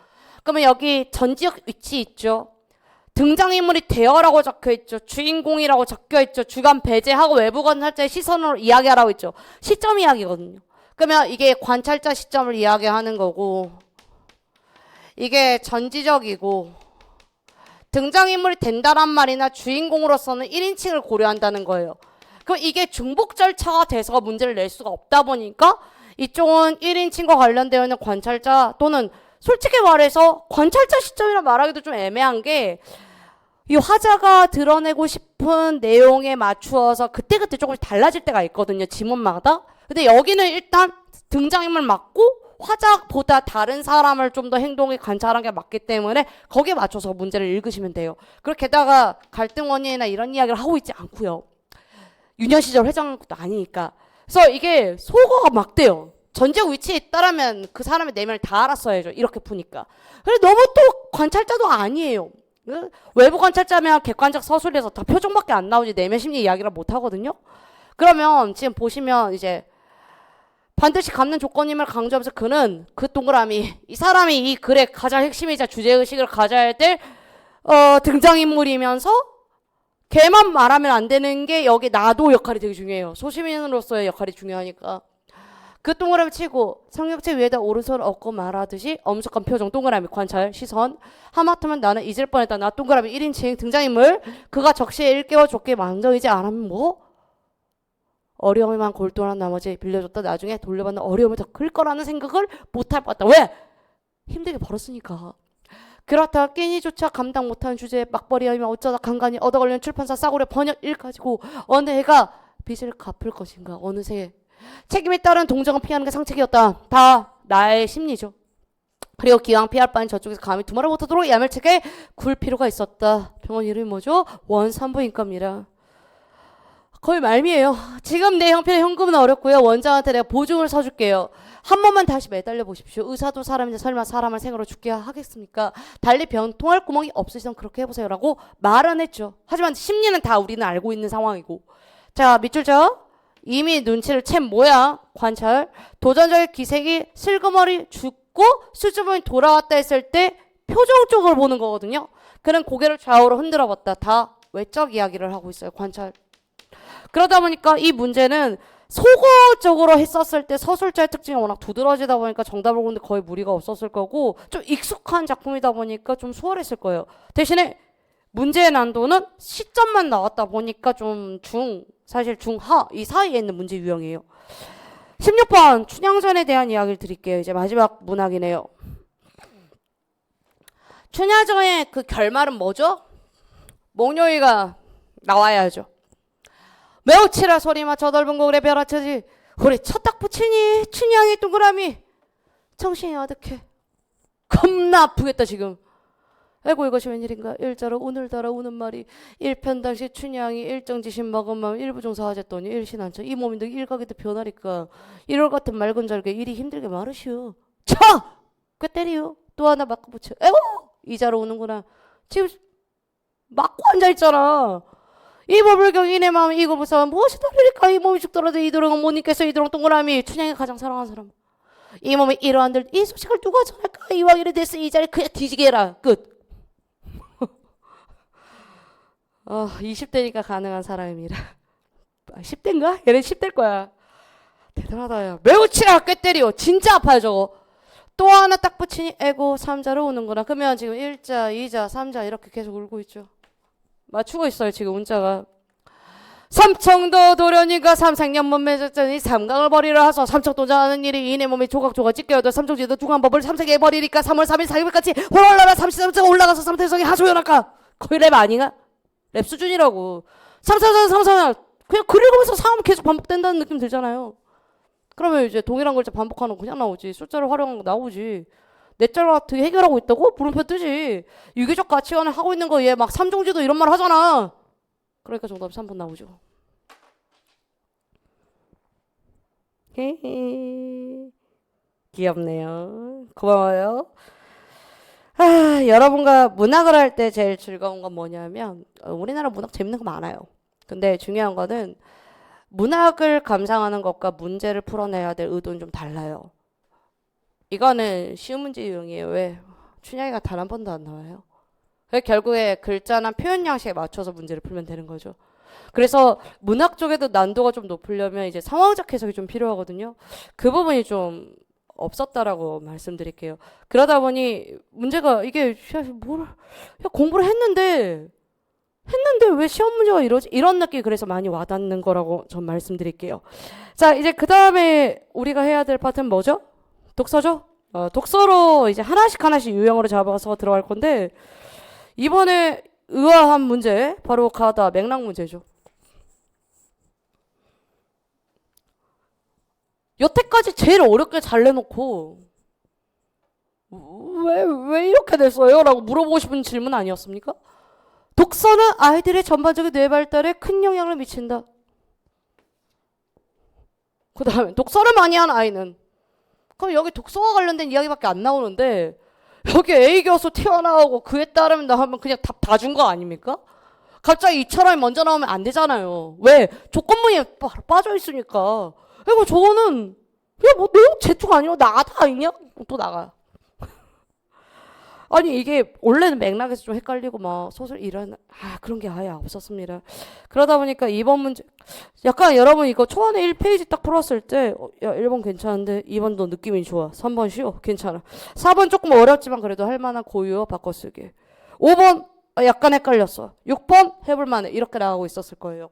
그러면 여기 전지적 위치 있죠. 등장인물이 대어라고 적혀있죠. 주인공이라고 적혀있죠. 주간 배제하고 외부 관찰자의 시선으로 이야기하라고 있죠. 시점 이야기거든요. 그러면 이게 관찰자 시점을 이야기하는 거고 이게 전지적이고 등장인물이 된다란 말이나 주인공으로서는 1인칭을 고려한다는 거예요. 그럼 이게 중복 절차가 돼서 문제를 낼 수가 없다 보니까 이쪽은 1인칭과 관련되어 있는 관찰자 또는 솔직히 말해서 관찰자 시점이라 말하기도 좀 애매한 게 이 화자가 드러내고 싶은 내용에 맞추어서 그때그때 조금씩 달라질 때가 있거든요. 지문마다. 근데 여기는 일단 등장인물 맞고 화자보다 다른 사람을 좀 더 행동에 관찰한 게 맞기 때문에 거기에 맞춰서 문제를 읽으시면 돼요. 그렇게다가 갈등 원인이나 이런 이야기를 하고 있지 않고요. 유년 시절 회장도 아니니까. 그래서 이게 소거가 막 돼요. 전지적 위치에 있다라면 그 사람의 내면을 다 알았어야죠. 이렇게 푸니까. 근데 너무 또 관찰자도 아니에요. 외부 관찰자면 객관적 서술에서 다 표정밖에 안 나오지 내면 심리 이야기를 못 하거든요. 그러면 지금 보시면 이제 반드시 갖는 조건임을 강조하면서 그는 그 동그라미 이 사람이 이 글의 가장 핵심이자 주제의식을 가져야 될 등장인물이면서 걔만 말하면 안 되는 게 여기 나도 역할이 되게 중요해요. 소시민으로서의 역할이 중요하니까. 그 동그라미 치고 성역체 위에다 오른손을 얹고 말하듯이 엄숙한 표정 동그라미 관찰 시선 하마터면 나는 잊을 뻔했다. 나 동그라미 1인칭 등장인물 그가 적시에 일깨워 줬기에 망정이지 않으면 뭐? 어려움에만 골똘한 나머지 빌려줬다 나중에 돌려받는 어려움이 더 클 거라는 생각을 못할 것 같다. 왜? 힘들게 벌었으니까. 그렇다 끼니조차 감당 못하는 주제에 막벌이하면 어쩌다 간간히 얻어걸리는 출판사 싸구려 번역 일 가지고 어느 해가 빚을 갚을 것인가. 어느새 책임에 따른 동정은 피하는 게 상책이었다. 다 나의 심리죠. 그리고 기왕 피할 바엔 저쪽에서 감히 두말을 못하도록 야멸책에 굴 필요가 있었다. 병원 이름이 뭐죠? 원산부인과입니다. 거의 말미에요. 지금 내 형편에 현금은 어렵고요. 원장한테 내가 보증을 서줄게요. 한 번만 다시 매달려 보십시오. 의사도 사람인데 설마 사람을 생으로 죽게 하겠습니까? 달리 변통할 구멍이 없으시면 그렇게 해보세요 라고 말은 했죠. 하지만 심리는 다 우리는 알고 있는 상황이고. 자, 밑줄죠. 이미 눈치를 챈 모양 관찰. 도전자의 기색이 슬그머리 죽고 수줍음이 돌아왔다 했을 때 표정 쪽을 보는 거거든요. 그는 고개를 좌우로 흔들어 봤다. 다 외적 이야기를 하고 있어요. 관찰. 그러다 보니까 이 문제는 속어적으로 했었을 때 서술자의 특징이 워낙 두드러지다 보니까 정답을 보는데 거의 무리가 없었을 거고 좀 익숙한 작품이다 보니까 좀 수월했을 거예요. 대신에 문제의 난도는 시점만 나왔다 보니까 좀 사실 중하 이 사이에 있는 문제 유형이에요. 16번 춘향전에 대한 이야기를 드릴게요. 이제 마지막 문학이네요. 춘향전의 그 결말은 뭐죠? 목요이가 나와야죠. 매우 치라 소리마 저 넓은 고을에 벼라쳐지 우리 첫딱 붙이니 춘향이 동그라미 정신이 아득해. 겁나 아프겠다 지금. 아이고 이것이 웬일인가. 일자로 오늘따라 우는 말이 일편 당시 춘향이 일정지신 먹은 마음 일부종사하셨더니 일신한처 이 몸인데 일각에도 변하니까 일월 같은 맑은 절개 일이 힘들게 마르시오. 쳐! 꽤 때리요. 또 하나 맞고 붙여. 에고! 이자로 우는구나. 지금 맞고 앉아있잖아. 이 법을경 이내 마음 이거 무서워 무엇이 다르니까 이 몸이 죽더라도 이도령은 못 잊겠어. 이도령 동그라미 춘향이 가장 사랑하는 사람. 이 몸이 이러한들 이 소식을 누가 전할까. 이왕 이래 됐어 이 자리 그냥 뒤지게 해라. 끝. 20대니까 가능한 사람입니다. 10대인가? 얘는 10대일 거야. 대단하다 야. 매우 치라 꽤 때려. 진짜 아파요 저거. 또 하나 딱 붙이니 에고 3자로 우는구나. 그러면 지금 1자 2자 3자 이렇게 계속 울고 있죠. 맞추고 있어요 지금 운자가. 삼청도 도련이가 삼색년문 맺었더니 삼강을 버리라 하소. 삼척도장하는 일이 이내 몸이 조각조각 찢겨도 삼청지도 중앙법을 삼색에 버리니까 3월 3일 4일까지 월월라라 33장 올라가서 삼태성이 하소연할까. 거의 랩 아니가? 랩 수준이라고. 삼삼삼삼삼 그냥 글 읽으면서 상황 계속 반복된다는 느낌 들잖아요. 그러면 이제 동일한 글자 반복하는 거 그냥 나오지. 숫자를 활용한 거 나오지. 내 짤 같은 게 해결하고 있다고? 물음표 뜨지. 유기적 가치관을 하고 있는 거 얘 막 삼종지도 이런 말 하잖아. 그러니까 정답이 3번 나오죠. 귀엽네요. 고마워요. 여러분과 문학을 할 때 제일 즐거운 건 뭐냐면 우리나라 문학 재밌는 거 많아요. 근데 중요한 거는 문학을 감상하는 것과 문제를 풀어내야 될 의도는 좀 달라요. 이거는 쉬운 문제 유형이에요. 왜? 춘향이가 단 한 번도 안 나와요. 결국에 글자나 표현 양식에 맞춰서 문제를 풀면 되는 거죠. 그래서 문학 쪽에도 난도가 좀 높으려면 이제 상황적 해석이 좀 필요하거든요. 그 부분이 좀 없었다라고 말씀드릴게요. 그러다 보니 문제가 이게 공부를 했는데 왜 시험 문제가 이러지? 이런 느낌이 그래서 많이 와닿는 거라고 전 말씀드릴게요. 자, 이제 그 다음에 우리가 해야 될 파트는 뭐죠? 독서죠? 독서로 이제 하나씩 유형으로 잡아서 들어갈 건데 이번에 의아한 문제 바로 가다 맥락 문제죠. 여태까지 제일 어렵게 잘 내놓고 왜 이렇게 됐어요? 라고 물어보고 싶은 질문 아니었습니까? 독서는 아이들의 전반적인 뇌 발달에 큰 영향을 미친다. 그 다음에 독서를 많이 한 아이는 그럼 여기 독서와 관련된 이야기밖에 안 나오는데 여기 A 교수 튀어나오고 그에 따른다 하면 그냥 답 다 준 거 아닙니까? 갑자기 이철함이 먼저 나오면 안 되잖아요. 왜? 조건문이 빠져 있으니까. 그리고 저거는 그냥 뭐 내용 제투가 아니라 나다 아니냐? 또 나가. 아니 이게 원래는 맥락에서 좀 헷갈리고 막 소설 이런 그런 게 아예 없었습니다. 그러다 보니까 이번 문제 약간 여러분 이거 초안에 1페이지 딱 풀었을 때 야 1번 괜찮은데 2번도 느낌이 좋아. 3번 쉬워. 괜찮아. 4번 조금 어렵지만 그래도 할만한 고유어 바꿔쓰기. 5번 약간 헷갈렸어. 6번 해볼만해. 이렇게 나가고 있었을 거예요.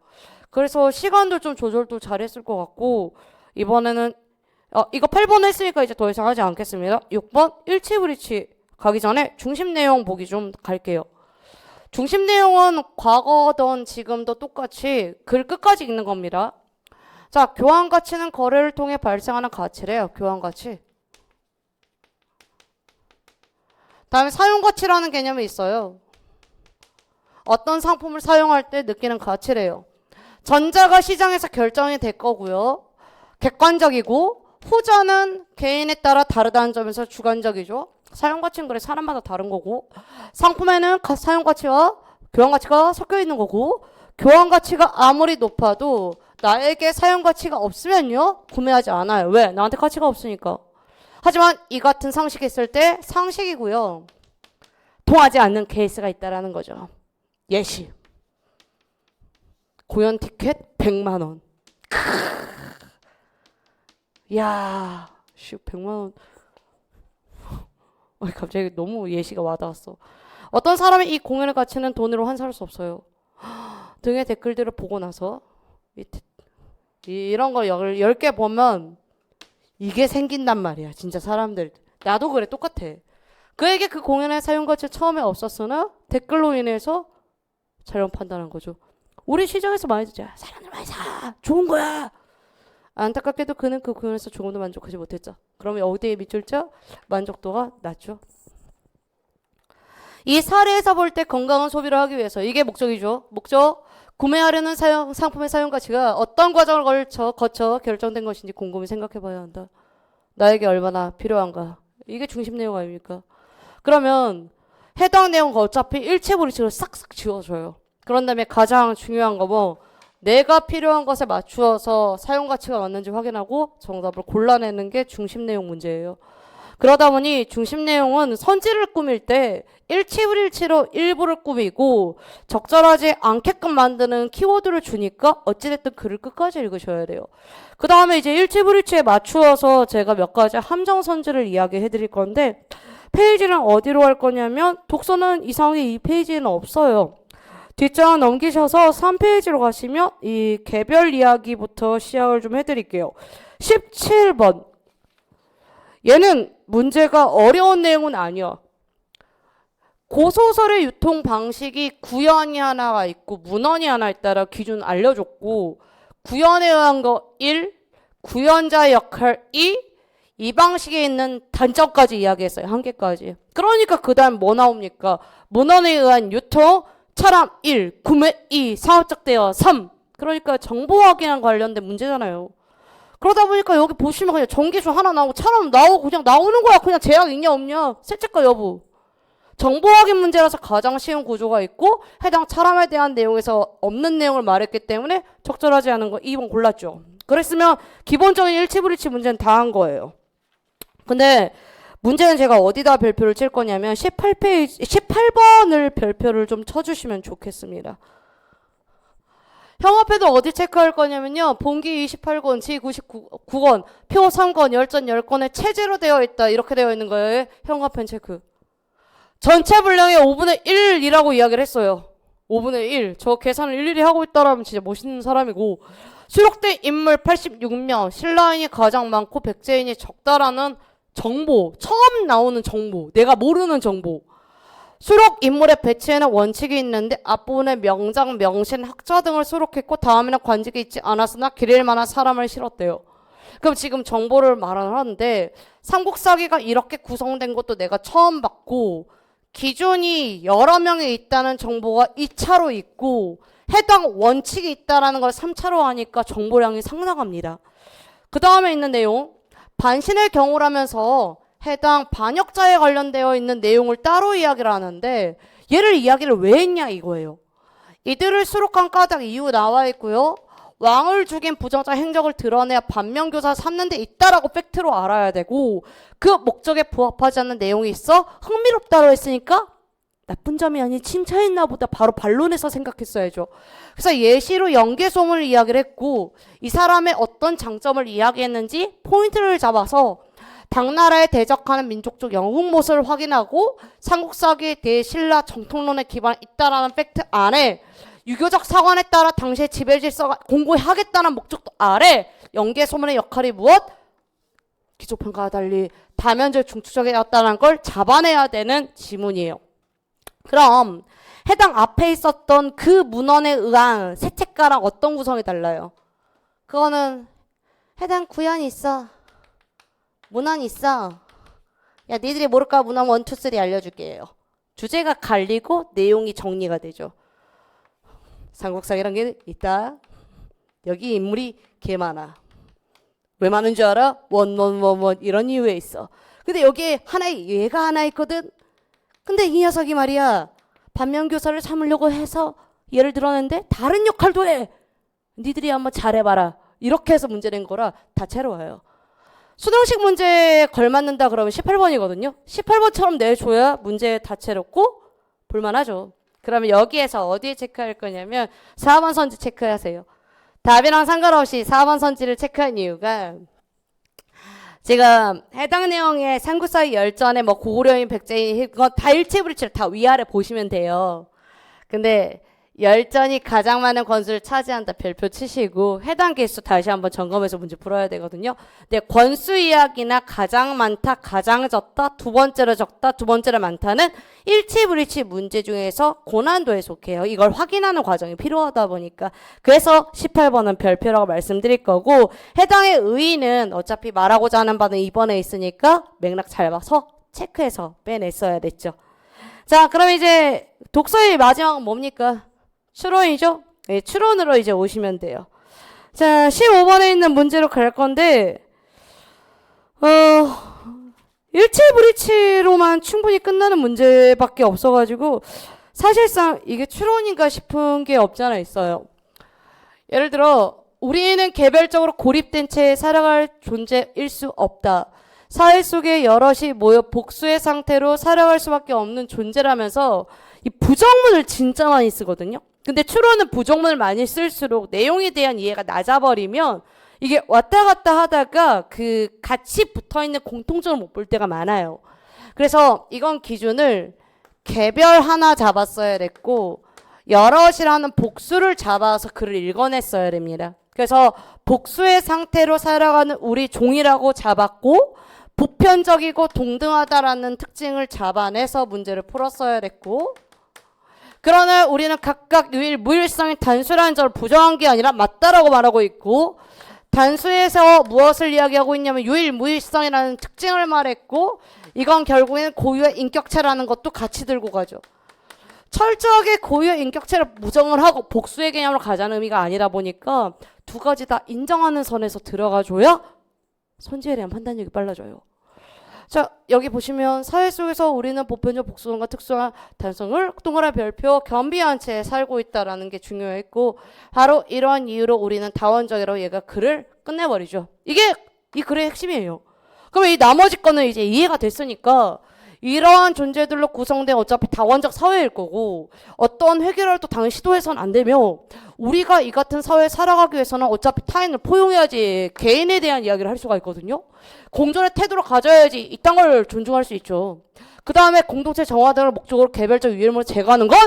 그래서 시간도 좀 조절도 잘했을 것 같고 이번에는 이거 8번 했으니까 이제 더 이상 하지 않겠습니다. 6번 일치브리치 가기 전에 중심 내용 보기 좀 갈게요. 중심 내용은 과거든 지금도 똑같이 글 끝까지 읽는 겁니다. 자, 교환 가치는 거래를 통해 발생하는 가치래요. 교환 가치. 다음에 사용 가치라는 개념이 있어요. 어떤 상품을 사용할 때 느끼는 가치래요. 전자가 시장에서 결정이 될 거고요. 객관적이고 후자는 개인에 따라 다르다는 점에서 주관적이죠. 사용가치는 그래 사람마다 다른 거고 상품에는 사용가치와 교환가치가 섞여 있는 거고 교환가치가 아무리 높아도 나에게 사용가치가 없으면요 구매하지 않아요. 왜? 나한테 가치가 없으니까. 하지만 이 같은 상식이 있을 때 상식이고요. 통하지 않는 케이스가 있다라는 거죠. 예시. 공연 티켓 100만 원. 야, 100만 원. 갑자기 너무 예시가 와닿았어. 어떤 사람이 이 공연의 가치는 돈으로 환산할 수 없어요. 등의 댓글들을 보고 나서 이런 거 10개 보면 이게 생긴단 말이야. 진짜 사람들. 나도 그래. 똑같아. 그에게 그 공연의 사용가치 처음에 없었으나 댓글로 인해서 잘못 판단한 거죠. 우리 시장에서 많이 듣자. 사람들 많이 사. 좋은 거야. 안타깝게도 그는 그 공연에서 조금도 만족하지 못했죠. 그러면 어디에 미줄자? 만족도가 낮죠. 이 사례에서 볼 때 건강한 소비를 하기 위해서 이게 목적이죠. 목적. 구매하려는 상품의 사용가치가 어떤 과정을 거쳐 결정된 것인지 곰곰이 생각해 봐야 한다. 나에게 얼마나 필요한가. 이게 중심 내용 아닙니까? 그러면 해당 내용 어차피 일체불이체로 싹싹 지워줘요. 그런 다음에 가장 중요한 거 뭐 내가 필요한 것에 맞추어서 사용가치가 맞는지 확인하고 정답을 골라내는 게 중심 내용 문제예요. 그러다 보니 중심 내용은 선지를 꾸밀 때 일치불일치로 일부를 꾸미고 적절하지 않게끔 만드는 키워드를 주니까 어찌됐든 글을 끝까지 읽으셔야 돼요. 그 다음에 이제 일치불일치에 맞추어서 제가 몇 가지 함정 선지를 이야기해 드릴 건데 페이지는 어디로 할 거냐면 독서는 이상하게 이 페이지에는 없어요. 뒷장 넘기셔서 3페이지로 가시면 이 개별 이야기부터 시작을 좀 해드릴게요. 17번. 얘는 문제가 어려운 내용은 아니야. 고소설의 유통 방식이 구연이 하나가 있고 문헌이 하나 있다라 기준 알려줬고 구연에 의한 거 1, 구연자의 역할 2, 이 방식에 있는 단점까지 이야기했어요. 한 개까지. 그러니까 그 다음 뭐 나옵니까? 문헌에 의한 유통, 차람 1, 구매 2, 상업적 대여 3. 그러니까 정보 확인랑 관련된 문제잖아요. 그러다 보니까 여기 보시면 그냥 정기수 하나 나오고 차람 나오고 그냥 나오는 거야. 그냥 제약 있냐 없냐. 셋째가 여부. 정보 확인 문제라서 가장 쉬운 구조가 있고 해당 차람에 대한 내용에서 없는 내용을 말했기 때문에 적절하지 않은 거 2번 골랐죠. 그랬으면 기본적인 일치불일치 문제는 다 한 거예요. 근데 문제는 제가 어디다 별표를 칠 거냐면 18번을 별표를 좀 쳐주시면 좋겠습니다. 형합회도 어디 체크할 거냐면요. 본기 28권, 지99권, 표 3권, 열전 10권에 체제로 되어 있다. 이렇게 되어 있는 거예요. 형합회 체크. 전체 분량의 5분의 1이라고 이야기를 했어요. 5분의 1. 저 계산을 일일이 하고 있다라면 진짜 멋있는 사람이고 수록된 인물 86명, 신라인이 가장 많고 백제인이 적다라는 정보, 처음 나오는 정보, 내가 모르는 정보. 수록 인물의 배치에는 원칙이 있는데 앞부분에 명장, 명신, 학자 등을 수록했고 다음에는 관직이 있지 않았으나 기릴 만한 사람을 실었대요. 그럼 지금 정보를 말을 하는데 삼국사기가 이렇게 구성된 것도 내가 처음 봤고 기준이 여러 명이 있다는 정보가 2차로 있고 해당 원칙이 있다는 걸 3차로 하니까 정보량이 상당합니다. 그 다음에 있는 내용 반신의 경우라면서 해당 반역자에 관련되어 있는 내용을 따로 이야기를 하는데 얘를 이야기를 왜 했냐 이거예요. 이들을 수록한 까닭 이유 나와 있고요. 왕을 죽인 부정자 행적을 드러내야 반면교사 삼는 데 있다라고 팩트로 알아야 되고 그 목적에 부합하지 않는 내용이 있어 흥미롭다고 했으니까 나쁜 점이 아닌 칭찬했나 보다 바로 반론해서 생각했어야죠. 그래서 예시로 연개소문을 이야기를 했고 이 사람의 어떤 장점을 이야기했는지 포인트를 잡아서 당나라에 대적하는 민족적 영웅 모습을 확인하고 삼국사기에 대해 신라 정통론에 기반이 있다라는 팩트 안에 유교적 사관에 따라 당시의 지배질서가 공고하겠다는 목적도 아래 연개소문의 역할이 무엇? 기초평가와 달리 다면적 중추적이었다는 걸 잡아내야 되는 지문이에요. 그럼 해당 앞에 있었던 그 문헌에 의한 세책가랑 어떤 구성이 달라요? 그거는 해당 구현이 있어. 문헌이 있어. 야 니들이 모를까 문헌 1, 2, 3 알려줄게요. 주제가 갈리고 내용이 정리가 되죠. 삼국사기란 게 있다. 여기 인물이 개 많아. 왜 많은 줄 알아? 원 이런 이유에 있어. 근데 여기에 얘가 하나 있거든. 근데 이 녀석이 말이야 반면교사를 삼으려고 해서 얘를 들었는데 다른 역할도 해. 니들이 한번 잘해봐라. 이렇게 해서 문제 낸 거라 다채로워요. 수능식 문제에 걸맞는다 그러면 18번이거든요. 18번처럼 내줘야 문제 다채롭고 볼만하죠. 그러면 여기에서 어디에 체크할 거냐면 4번 선지 체크하세요. 답이랑 상관없이 4번 선지를 체크한 이유가 지금 해당 내용의 삼국사의 열전에 뭐 고구려인 백제인 이거 다 일체불일치로 다 위아래 보시면 돼요. 근데 열전이 가장 많은 권수를 차지한다 별표 치시고 해당 개수 다시 한번 점검해서 문제 풀어야 되거든요. 근데 권수 이야기나 가장 많다, 가장 적다, 두 번째로 적다, 두 번째로 많다는 일치불일치 문제 중에서 고난도에 속해요. 이걸 확인하는 과정이 필요하다 보니까 그래서 18번은 별표라고 말씀드릴 거고 해당의 의의는 어차피 말하고자 하는 바는 2번에 있으니까 맥락 잘 봐서 체크해서 빼냈어야 됐죠. 자, 그럼 이제 독서의 마지막은 뭡니까? 추론이죠? 네, 추론으로 이제 오시면 돼요. 자, 15번에 있는 문제로 갈 건데, 일치불일치로만 충분히 끝나는 문제밖에 없어가지고, 사실상 이게 추론인가 싶은 게 없지 않아 있어요. 예를 들어, 우리는 개별적으로 고립된 채 살아갈 존재일 수 없다. 사회 속에 여럿이 모여 복수의 상태로 살아갈 수밖에 없는 존재라면서 이 부정문을 진짜 많이 쓰거든요. 근데 추론은 부정문을 많이 쓸수록 내용에 대한 이해가 낮아버리면 이게 왔다 갔다 하다가 그 같이 붙어있는 공통점을 못 볼 때가 많아요. 그래서 이건 기준을 개별 하나 잡았어야 됐고 여럿이라는 복수를 잡아서 글을 읽어냈어야 됩니다. 그래서 복수의 상태로 살아가는 우리 종이라고 잡았고 보편적이고 동등하다라는 특징을 잡아내서 문제를 풀었어야 됐고 그러나 우리는 각각 유일 무일성이 단수라는 점을 부정한 게 아니라 맞다라고 말하고 있고 단수에서 무엇을 이야기하고 있냐면 유일 무일성이라는 특징을 말했고 이건 결국에는 고유의 인격체라는 것도 같이 들고 가죠. 철저하게 고유의 인격체를 부정을 하고 복수의 개념으로 가자는 의미가 아니다 보니까 두 가지 다 인정하는 선에서 들어가줘야 선지에 대한 판단력이 빨라져요. 자, 여기 보시면 사회 속에서 우리는 보편적 복수성과 특수한 단성을 동그란 별표 겸비한 채 살고 있다라는 게 중요했고 바로 이러한 이유로 우리는 다원적이라고 얘가 글을 끝내버리죠. 이게 이 글의 핵심이에요. 그러면 이 나머지 거는 이제 이해가 됐으니까 이러한 존재들로 구성된 어차피 다원적 사회일 거고 어떤 해결할도 당연히 시도해서는 안 되며 우리가 이 같은 사회에 살아가기 위해서는 어차피 타인을 포용해야지 개인에 대한 이야기를 할 수가 있거든요. 공존의 태도를 가져야지 이딴 걸 존중할 수 있죠. 그 다음에 공동체 정화 등을 목적으로 개별적 유일물을 제거하는 건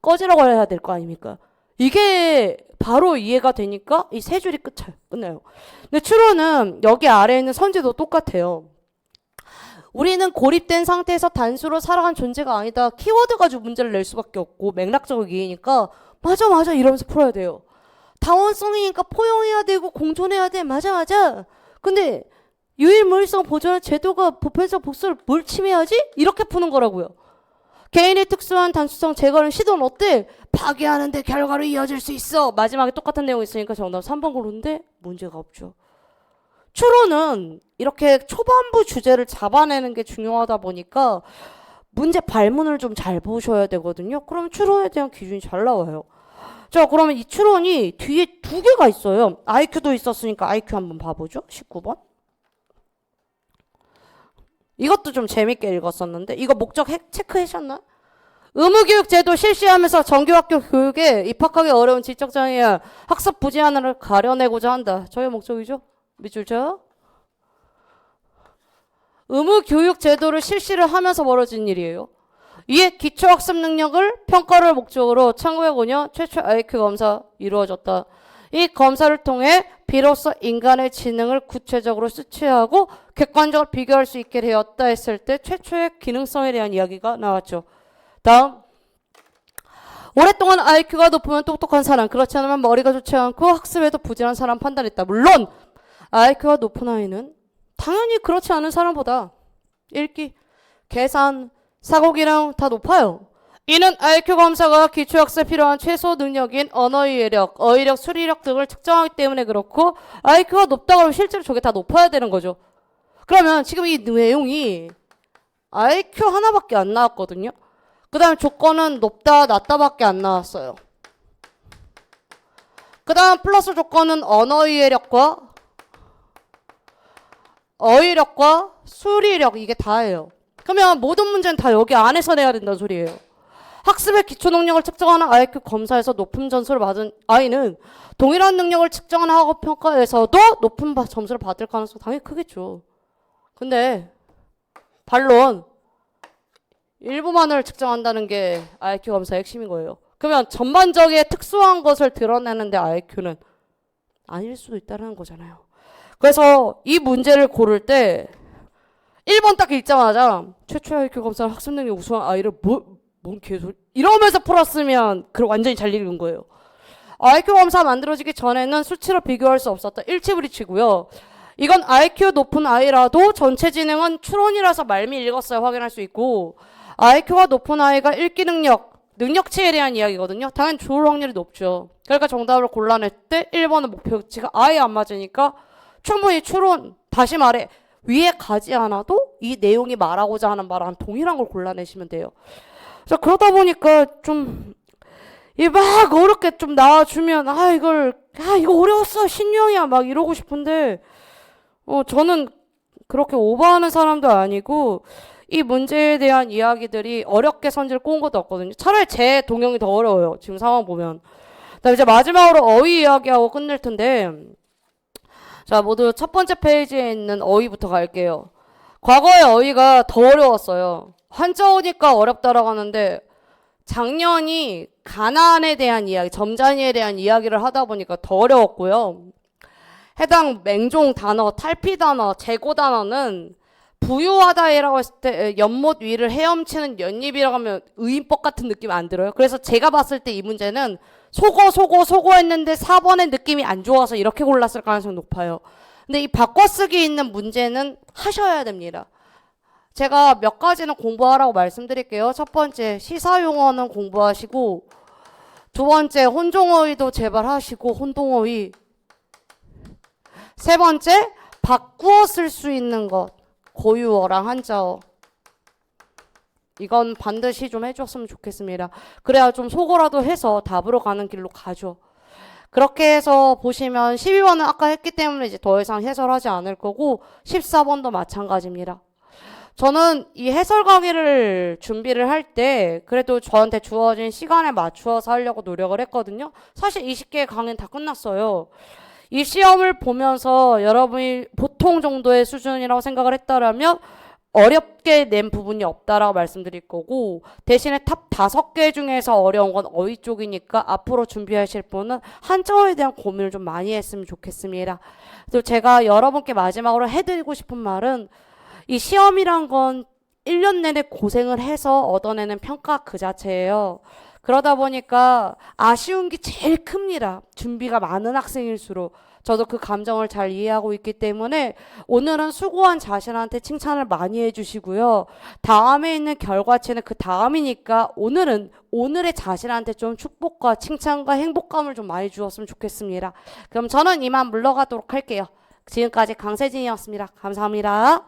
꺼지라고 해야 될 거 아닙니까? 이게 바로 이해가 되니까 이 세 줄이 끝나요. 근데 추론은 여기 아래에 있는 선지도 똑같아요. 우리는 고립된 상태에서 단수로 살아간 존재가 아니다. 키워드 가지고 문제를 낼 수밖에 없고 맥락적으로 이해니까 맞아 이러면서 풀어야 돼요. 다원성이니까 포용해야 되고 공존해야 돼. 맞아. 근데 유일무일성 보존의 제도가 보편적 복수를 뭘 침해하지? 이렇게 푸는 거라고요. 개인의 특수한 단수성 제거를 시도는 어때? 파괴하는데 결과로 이어질 수 있어. 마지막에 똑같은 내용이 있으니까 정답 3번 고르는데 문제가 없죠. 추론은 이렇게 초반부 주제를 잡아내는 게 중요하다 보니까 문제 발문을 좀 잘 보셔야 되거든요. 그럼 추론에 대한 기준이 잘 나와요. 자, 그러면 이 추론이 뒤에 두 개가 있어요. IQ도 있었으니까 IQ 한번 봐보죠. 19번. 이것도 좀 재밌게 읽었었는데 이거 목적 체크하셨나? 의무교육 제도 실시하면서 정규학교 교육에 입학하기 어려운 지적장애와 학습 부재한을 가려내고자 한다. 저의 목적이죠. 밑줄 쳐. 의무교육 제도를 실시를 하면서 벌어진 일이에요. 이에 기초학습 능력을 평가를 목적으로 1905년 최초 IQ 검사 이루어졌다. 이 검사를 통해 비로소 인간의 지능을 구체적으로 수치하고 객관적으로 비교할 수 있게 되었다 했을 때 최초의 기능성에 대한 이야기가 나왔죠. 다음. 오랫동안 IQ가 높으면 똑똑한 사람, 그렇지 않으면 머리가 좋지 않고 학습에도 부진한 사람 판단했다. 물론 IQ가 높은 아이는 당연히 그렇지 않은 사람보다 읽기, 계산, 사고 기능 다 높아요. 이는 IQ 검사가 기초학습에 필요한 최소 능력인 언어 이해력, 어휘력, 수리력 등을 측정하기 때문에 그렇고 IQ가 높다고 하면 실제로 저게 다 높아야 되는 거죠. 그러면 지금 이 내용이 IQ 하나밖에 안 나왔거든요. 그 다음 조건은 높다, 낮다밖에 안 나왔어요. 그 다음 플러스 조건은 언어 이해력과 어휘력과 수리력 이게 다예요. 그러면 모든 문제는 다 여기 안에서 내야 된다는 소리예요. 학습의 기초 능력을 측정하는 IQ 검사에서 높은 점수를 받은 아이는 동일한 능력을 측정하는 학업 평가에서도 높은 점수를 받을 가능성이 당연히 크겠죠. 근데 반론 일부만을 측정한다는 게 IQ 검사의 핵심인 거예요. 그러면 전반적인 특수한 것을 드러내는데 IQ는 아닐 수도 있다는 거잖아요. 그래서 이 문제를 고를 때 1번 딱 읽자마자 최초의 IQ 검사는 학습 능력이 우수한 아이를 뭔 개소리 이러면서 풀었으면 완전히 잘 읽은 거예요. IQ 검사 만들어지기 전에는 수치로 비교할 수 없었다. 일치불이치고요. 이건 IQ 높은 아이라도 전체 지능은 추론이라서 말미 읽었어야 확인할 수 있고 IQ가 높은 아이가 읽기 능력치에 대한 이야기거든요. 당연히 좋을 확률이 높죠. 그러니까 정답을 골라낼 때 1번은 목표치가 아예 안 맞으니까 충분히 추론, 다시 말해 위에 가지 않아도 이 내용이 말하고자 하는 말랑 동일한 걸 골라내시면 돼요. 그래서 그러다 보니까 좀 막 어렵게 좀 나와주면 이거 어려웠어 신유형이야 막 이러고 싶은데 저는 그렇게 오버하는 사람도 아니고 이 문제에 대한 이야기들이 어렵게 선지를 꼬은 것도 없거든요. 차라리 제 동영이 더 어려워요. 지금 상황 보면. 그다음에 이제 마지막으로 어휘 이야기하고 끝낼 텐데 자 모두 첫 번째 페이지에 있는 어휘부터 갈게요. 과거의 어휘가 더 어려웠어요. 한자어니까 어렵다라고 하는데 작년이 가나안에 대한 이야기, 점잖이에 대한 이야기를 하다 보니까 더 어려웠고요. 해당 맹종 단어, 탈피 단어, 재고 단어는 부유하다라고 했을 때 연못 위를 헤엄치는 연잎이라고 하면 의인법 같은 느낌 안 들어요? 그래서 제가 봤을 때 이 문제는 소고 했는데 4번의 느낌이 안 좋아서 이렇게 골랐을 가능성이 높아요. 근데 이 바꿔쓰기 있는 문제는 하셔야 됩니다. 제가 몇 가지는 공부하라고 말씀드릴게요. 첫 번째 시사용어는 공부하시고 두 번째 혼종어휘도 제발 하시고 혼동어휘 세 번째 바꾸어 쓸 수 있는 것 고유어랑 한자어 이건 반드시 좀 해줬으면 좋겠습니다. 그래야 좀 속어라도 해서 답으로 가는 길로 가죠. 그렇게 해서 보시면 12번은 아까 했기 때문에 이제 더 이상 해설하지 않을 거고 14번도 마찬가지입니다. 저는 이 해설 강의를 준비를 할 때 그래도 저한테 주어진 시간에 맞추어서 하려고 노력을 했거든요. 사실 20개의 강의는 다 끝났어요. 이 시험을 보면서 여러분이 보통 정도의 수준이라고 생각을 했다라면 어렵게 낸 부분이 없다라고 말씀드릴 거고 대신에 탑 5개 중에서 어려운 건 어휘 쪽이니까 앞으로 준비하실 분은 한자어에 대한 고민을 좀 많이 했으면 좋겠습니다. 그리고 제가 여러분께 마지막으로 해드리고 싶은 말은 이 시험이란 건 1년 내내 고생을 해서 얻어내는 평가 그 자체예요. 그러다 보니까 아쉬운 게 제일 큽니다. 준비가 많은 학생일수록. 저도 그 감정을 잘 이해하고 있기 때문에 오늘은 수고한 자신한테 칭찬을 많이 해주시고요. 다음에 있는 결과치는 그 다음이니까 오늘은 오늘의 자신한테 좀 축복과 칭찬과 행복감을 좀 많이 주었으면 좋겠습니다. 그럼 저는 이만 물러가도록 할게요. 지금까지 강세진이었습니다. 감사합니다.